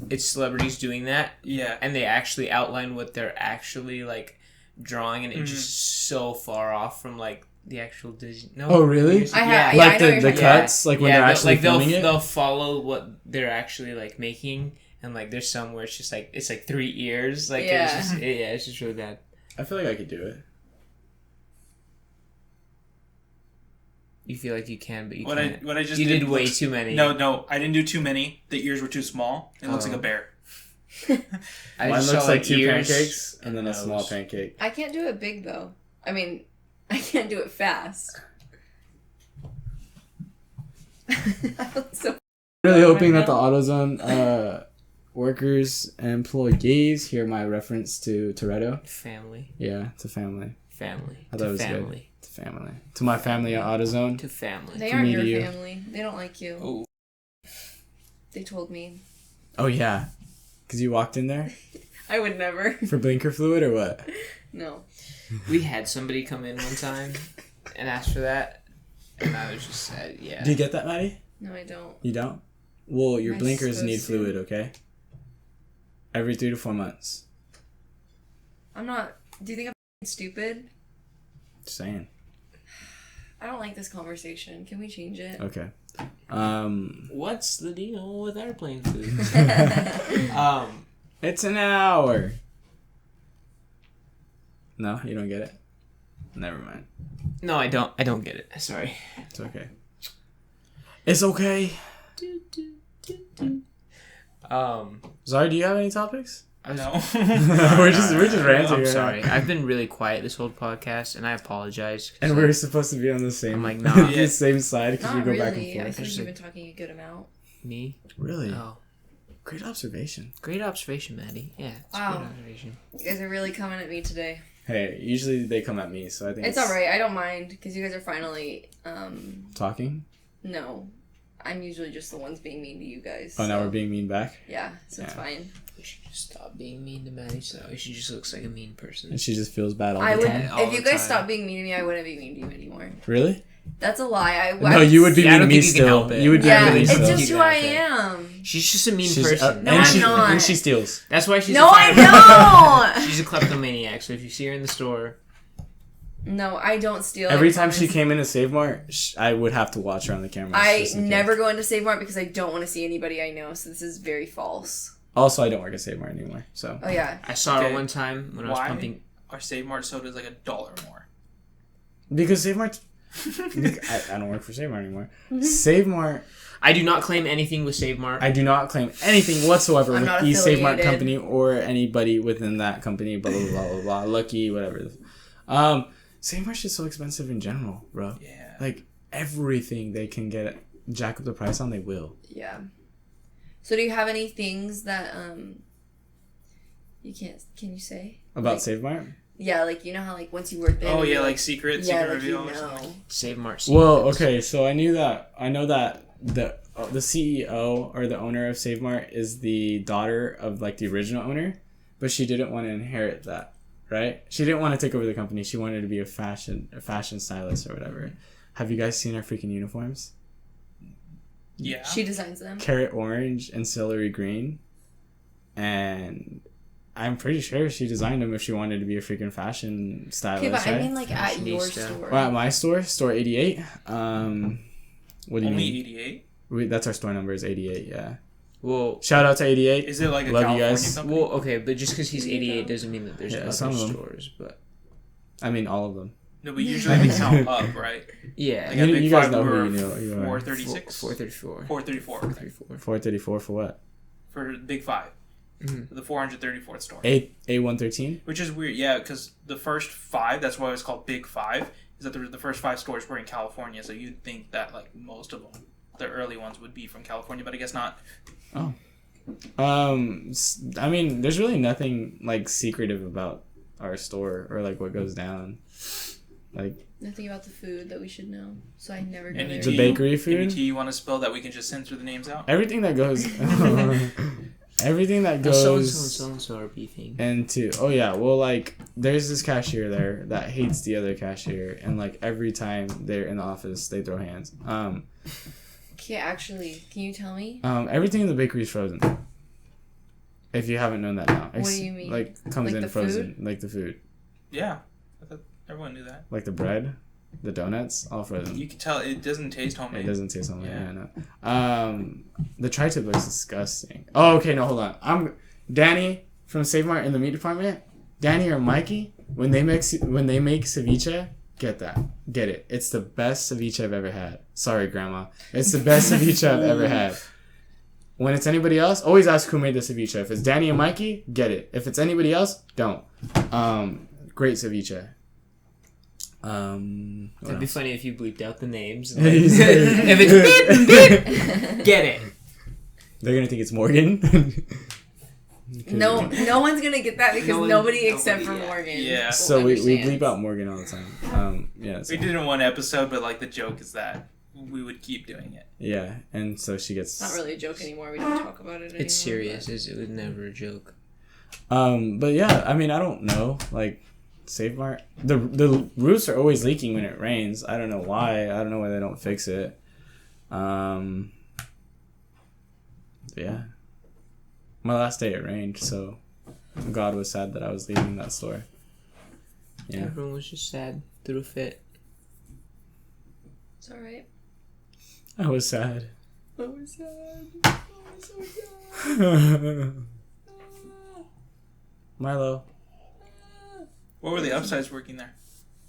it's celebrities doing that? Yeah. And they actually outline what they're actually like drawing, and it's just so far off from like the actual Disney. No. Oh, really? I have- Yeah. yeah, Like I know what the you're cuts, like when they're actually they'll filming it. they'll follow what they're actually like making, and like there's some where it's just like it's like 3 ears, like Yeah. it's just really bad. I feel like I could do it. You feel like you can, but you What can't. I just you did way looks- too many. No, I didn't do too many. The ears were too small. It looks like a bear. I Mine just looks saw, like 2 ears pancakes and then a nose. small pancake. I can't do it big though. I mean, I can't do it fast. I look so. Really hoping that the AutoZone workers and employees hear my reference to Toretto. Family. Yeah, to family. Family. I thought it To was family. good. To family. To my family at AutoZone. To family. They From aren't me to your you. family. They don't like you. Oh. They told me. Oh yeah, because you walked in there I would never. for blinker fluid or what? No. We had somebody come in one time and ask for that, and I was just said, yeah. Do you get that, Maddie? No, I don't. You don't? Well, your Am I blinkers need supposed to? fluid, okay? Every 3 to 4 months. I'm not. Do you think I'm stupid? Just saying. I don't like this conversation. Can we change it? Okay. What's the deal with airplane food? It's an hour. No, you don't get it? Never mind. No, I don't. I don't get it. Sorry. It's okay. It's okay. Zari, do you have any topics? No. we're just ranting. I'm sorry. I've been really quiet this whole podcast, and I apologize. And we're supposed to be on the same. I'm like, nah. the same side because we Not go really. back and I forth. think you've been talking a good amount. Me? Really? Oh. Great observation. Great observation, Maddie. Yeah. It's Wow. Great observation. You guys are really coming at me today. Hey, usually they come at me, so I think It's alright. I don't mind because you guys are finally. Talking? No, I'm usually just the ones being mean to you guys. Oh, now we're being mean back? Yeah, so it's fine. We should just stop being mean to Maddie. So she just looks like a mean person. And she just feels bad all I the would. time. all If you the guys time. stopped being mean to me, I wouldn't be mean to you anymore. Really? That's a lie. No, you would be Yeah, I mean to don't me think you can still. help it. You would be Yeah, mean to me it's still. just who I am. She's just a mean She's, person. No, I'm she, not. And she steals. That's why she's No, a I don't. She's a kleptomaniac. So if you see her in the store, No, I don't steal. Every I time she promise. came into Save Mart, I would have to watch her on the camera. I just in case. never go into Save Mart because I don't want to see anybody I know. So this is very false. Also, I don't work at Save Mart anymore, so. Oh yeah. I saw her Okay. one time when I was Why pumping. our Save Mart soda is like $1 more? Because Save Mart. I don't work for Save Mart anymore. Save Mart. I do not claim anything with Save Mart. I do not claim anything whatsoever I'm with not the Save Mart affiliated. company or anybody within that company. Blah blah blah blah blah. Lucky, whatever. Save Mart's just so expensive in general, bro. Yeah. Like everything they can get, jack up the price on, they will. Yeah. So do you have any things that you can't? Can you say About like, Save Mart? Yeah, like you know how like once you work there. Oh you, yeah, like secret like, reveal you or something. know. Save Mart. Well, secrets. okay, so I know that the CEO or the owner of Save Mart is the daughter of like the original owner, but she didn't want to inherit that, right? She didn't want to take over the company. She wanted to be a fashion stylist or whatever. Have you guys seen her freaking uniforms? Yeah. She designs them. Carrot orange and celery green, and I'm pretty sure she designed them if she wanted to be a freaking fashion stylist. Okay, but right? I mean like at your Fashionista. store. Well, at my store 88. What do you Only mean? 88? That's our store number is 88. Yeah. Well, Shout out to 88. Is it like a Love you California guys. company? well, okay, but just because he's 88 doesn't mean that there's Yeah, other some of them. stores. But I mean, all of them. No, but usually they count up, right? yeah, Like at Big You guys Five, know we who were you know. You are. 436? 434. 434. 434. 434 for what? For Big Five. Mhm. The 434th store. A113. Which is weird, yeah, because the first 5, that's why it's called Big 5, is that the first 5 stores were in California, so you'd think that like most of them, the early ones, would be from California, but I guess not. Oh. I mean, there's really nothing like secretive about our store or like what goes down. Like Nothing about the food that we should know. So I never go Any there. The tea- bakery food? Any tea you want to spill that we can just censor the names out? everything that goes everything that Well, so and goes so and so are beefing. into like there's this cashier there that hates the other cashier, and like every time they're in the office they throw hands. Okay, actually, can you tell me? Everything in the bakery is frozen. If you haven't known that now. What do you mean? Like comes Like in the frozen, like the food, Yeah. I thought everyone knew that. like the bread, the donuts, all frozen. You can tell it doesn't taste It homemade. doesn't taste something. Yeah. Yeah, no. The tri-tip looks disgusting. Oh, okay, no, hold on. I'm Danny from Save Mart in the meat department. Danny or Mikey, when they make ceviche, get it. It's the best ceviche I've ever had. Sorry, Grandma. It's the best ceviche I've ever had. When it's anybody else, always ask who made the ceviche. If it's Danny and Mikey, get it. If it's anybody else, don't. Great ceviche. What It'd be else? funny if you bleeped out the names. Yeah, you if said- it's beep, get it. They're gonna think it's Morgan. No one's gonna get that because nobody except for yeah. Morgan. Yeah. So we understands. bleep out Morgan all the time. Yeah. So, We did it in one episode, but like the joke is that we would keep doing it. yeah, and so she gets. It's not really a joke anymore. We don't talk about it anymore. It's serious. but- It was never a joke. But yeah, I mean, I don't know. Like, Save Mart, the roofs are always leaking when it rains. I don't know why. I don't know why they don't fix it. Yeah. My last day it rained, so God was sad that I was leaving that store. Yeah. Everyone was just sad. Threw a fit. It's alright. I was sad. I was sad. I was so sad. Milo. What were the upsides working there?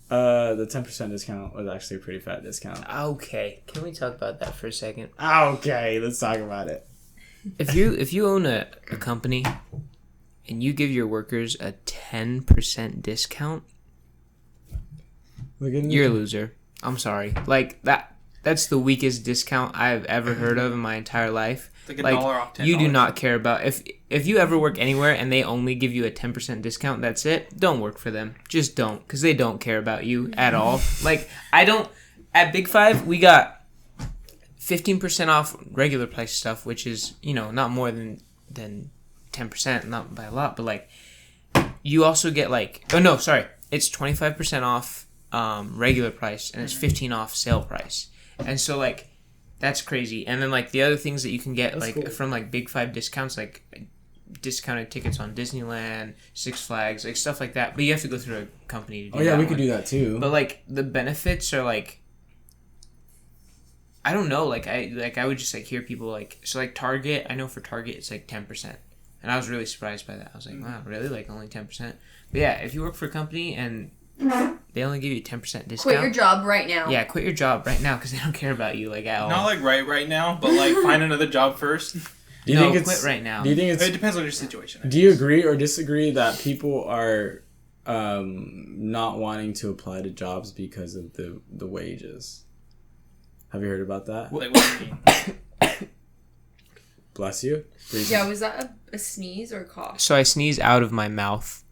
The 10% discount was actually a pretty fat discount. Okay, can we talk about that for a second? Okay, let's talk about it. If you own a company and you give your workers a 10% discount, you're a loser. I'm sorry. Like that's the weakest discount I've ever heard of in my entire life. It's like $1 off $10. You do not care about if you ever work anywhere and they only give you a 10% discount, that's it. Don't work for them. Just don't, because they don't care about you at all. Like, I don't. At Big Five, we got 15% off regular price stuff, which is, not more than 10%, not by a lot, but like, you also get it's 25% off regular price and it's 15% off sale price. And so like, that's crazy. And then like the other things that you can get cool. From like Big Five discounts, like discounted tickets on Disneyland, Six Flags, like stuff like that. But you have to go through a company to do that. Oh yeah, we could do that too. But like the benefits are like, I don't know. Like I would just like hear people like, so like Target. I know for Target it's like 10%, and I was really surprised by that. I was like, wow, really? Like only 10%? But yeah, if you work for a company and they only give you 10% discount. Quit your job right now. Yeah, quit your job right now because they don't care about you like at all. Not like right now, but like find another job first. Do you think it's quit right now? Do you think it's? It depends on your situation. Do you agree or disagree that people are not wanting to apply to jobs because of the wages? Have you heard about that? Like, what do you mean? Bless you. Breathe. Yeah, was that a sneeze or a cough? So I sneeze out of my mouth.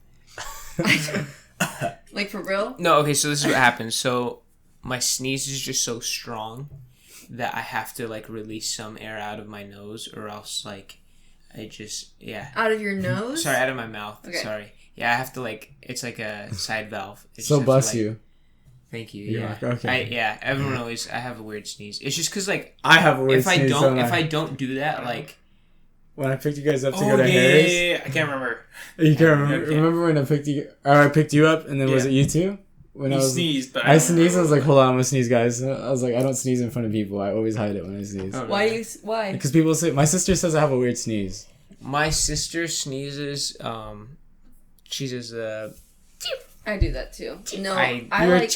Like for real? No, okay, so this is what happens. So my sneeze is just so strong that I have to like release some air out of my nose or else like I just Out of your nose? Sorry, out of my mouth. Okay. Sorry. Yeah, I have to like it's like a side valve. So bless you. Thank you. Yeah. Yeah. Okay. Everyone always I have a weird sneeze. It's just cuz like I have a weird if sneeze. if I don't do that like when I picked you guys up to go to Harry's. Yeah. I can't remember. You can't remember? Remember when I picked you up and then was it you two? When you sneezed, but I sneezed. I was like, "Hold on, I'm gonna sneeze, guys." I was like, "I don't sneeze in front of people. I always hide it when I sneeze." Oh, Why? Because people say my sister says I have a weird sneeze. my sister sneezes she says I do that too. No, I You're like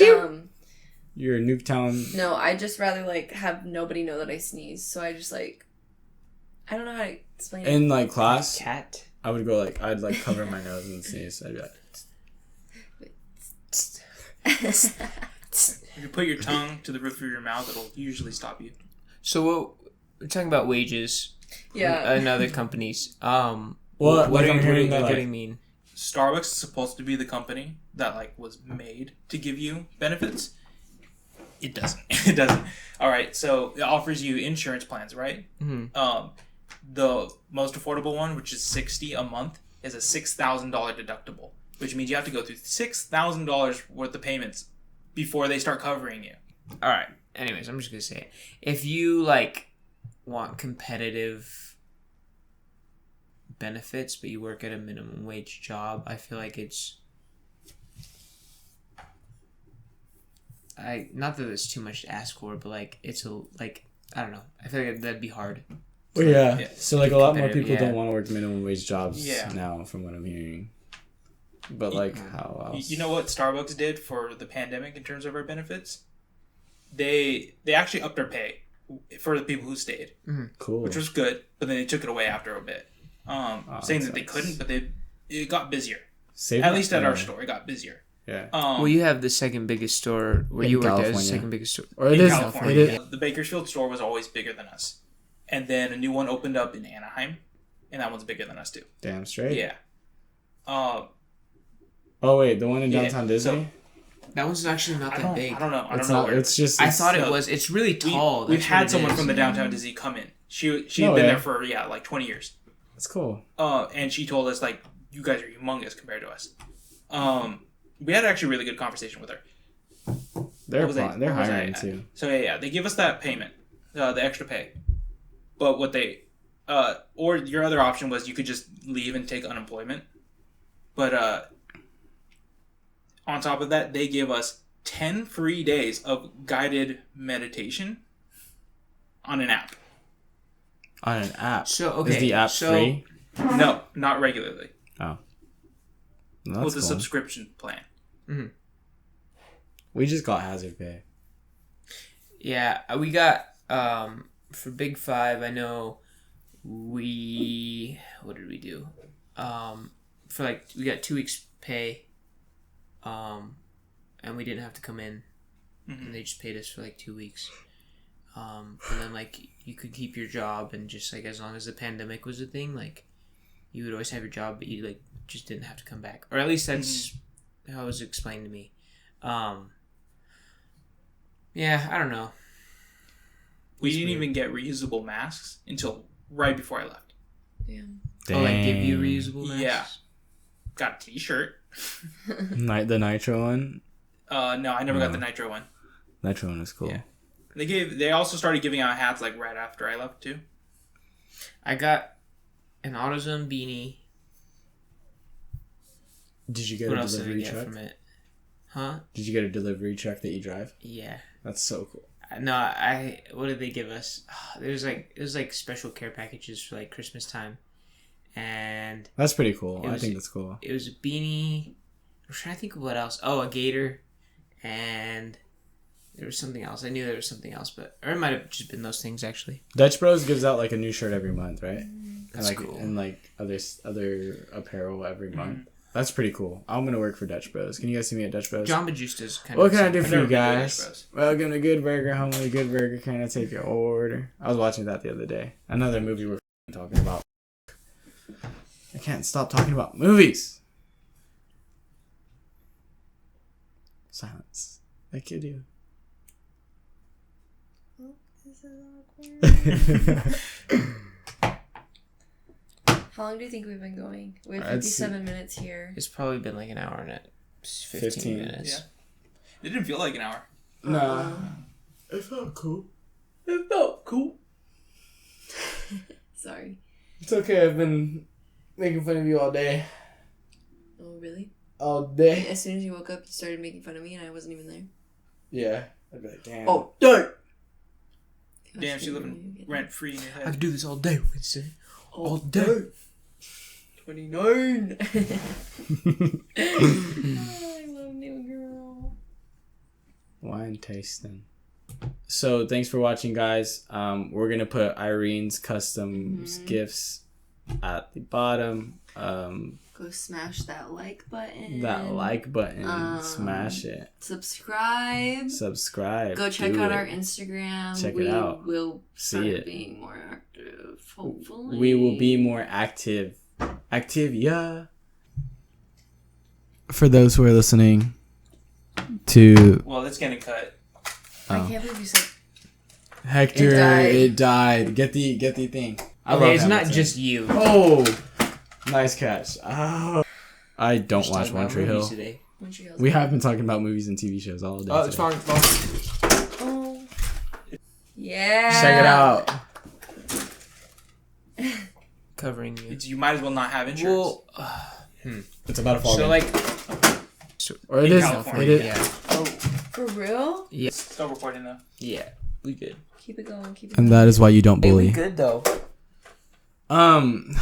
You're a Nuketown. No, I just rather like have nobody know that I sneeze. So I just like I don't know how to explain it. In like class, cat. I would go like I'd like cover my nose and sneeze. I'd be like. If you put your tongue to the roof of your mouth, it'll usually stop you. So we're talking about wages. Yeah. In other companies. Well, what like do I'm you hearing that, like, mean? Starbucks is supposed to be the company that like was made to give you benefits. It doesn't. It doesn't. All right. So it offers you insurance plans, right? Mm-hmm. The most affordable one, which is $60 a month, is a $6,000 deductible, which means you have to go through $6,000 worth of payments before they start covering you. All right. Anyways, I'm just gonna say it. If you like want competitive benefits, but you work at a minimum wage job, I feel like it's. Not that it's too much to ask for, but like it's I don't know. I feel like that'd be hard. Well, yeah. So like a lot more people yeah. don't want to work minimum wage jobs Yeah. now, from what I'm hearing. But like how else? You know what Starbucks did for the pandemic in terms of our benefits? They actually upped our pay for the people who stayed. Mm-hmm. Cool. Which was good, but then they took it away after a bit. Saying that they couldn't, but it got busier. At least at our store, it got busier. Yeah. Well, you have the second biggest store where you worked at. The second biggest store. Or in California. The Bakersfield store was always bigger than us. And then a new one opened up in Anaheim, and that one's bigger than us too. Damn straight. Yeah. Oh wait, the one in downtown Disney. That one's actually not that big. I don't know. It's not. It's just. I thought it was. It's really tall. We've had someone from the downtown Disney come in. She had been there for like 20 years. That's cool. And she told us like, you guys are humongous compared to us. We had actually a really good conversation with her. They're hiring too. So yeah, they give us that payment, the extra pay. But what they or your other option was you could just leave and take unemployment. But on top of that, they give us 10 free days of guided meditation on an app. On an app. So okay, is the app free? No, not regularly. Oh, With a subscription plan. Mm-hmm. We just got Hazard Pay. Yeah, we got for Big Five. I know what did we do? For like we got 2 weeks pay, and we didn't have to come in, and they just paid us for like 2 weeks. And then like you could keep your job and just like as long as the pandemic was a thing, like you would always have your job, but you like just didn't have to come back, or at least that's how it was explained to me. Yeah, I don't know. We didn't even get reusable masks until right before I left. Damn. Oh, like give you reusable masks? Yeah. Got a t-shirt. The Nitro one? No, I never got the Nitro one. Nitro one was cool. Yeah. They also started giving out hats like right after I left too. I got an AutoZone beanie. Did you get What a else did I delivery get truck? from it? Huh? Did you get a delivery truck that you drive? Yeah. That's so cool. No, what did they give us? It was like special care packages for like Christmas time, and that's pretty cool. I think that's cool. It was a beanie. I'm trying to think of what else. Oh, a gator, and there was something else. I knew there was something else, or it might have just been those things actually. Dutch Bros gives out like a new shirt every month, right? That's and like cool. And like other apparel every month. That's pretty cool. I'm gonna work for Dutch Bros. Can you guys see me at Dutch Bros? Jamba Juice does kind What of. can I do for you never been to guys? Dutch Bros. Welcome to Good Burger, home of the Good Burger. Can I take your order? I was watching that the other day. Another movie we're talking about. I can't stop talking about movies. Silence. I kid you. Oh, this is awkward. How long do you think we've been going? We have 57 minutes here. It's probably been like an hour and 15 minutes. Yeah. It didn't feel like an hour. Nah. It felt cool. Sorry. It's okay. I've been making fun of you all day. Oh, really? All day. As soon as you woke up, you started making fun of me and I wasn't even there. Yeah. I'd be like, damn. Oh, dirt! Damn, she living rent free in your I head. could do this all day, Winston. All day. 29. I love new girl. Wine tasting. So thanks for watching, guys. We're gonna put Irene's custom gifts at the bottom. Go smash that like button. Smash it. Subscribe. Go check out our Instagram. Check it out. We'll start See it. being more active. Hopefully. We will be more active. Yeah. For those who are listening to... Well, it's getting cut. I can't believe you said... Hector, it died. Get the thing. Okay, it's not just you. Oh! Nice catch. Oh. I don't watch One Tree Hill. We have been talking about movies and TV shows all day. Oh, it's fine. Oh. Yeah. Check it out. Covering you. You might as well not have insurance. Well, It's about a fall so game. like, or it in is. California, It is. yeah, Oh, for real? yeah, Still recording though. yeah, we good. Keep it going. Keep it And going. that is why you don't bully. We good though. Man.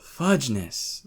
Fudgeness.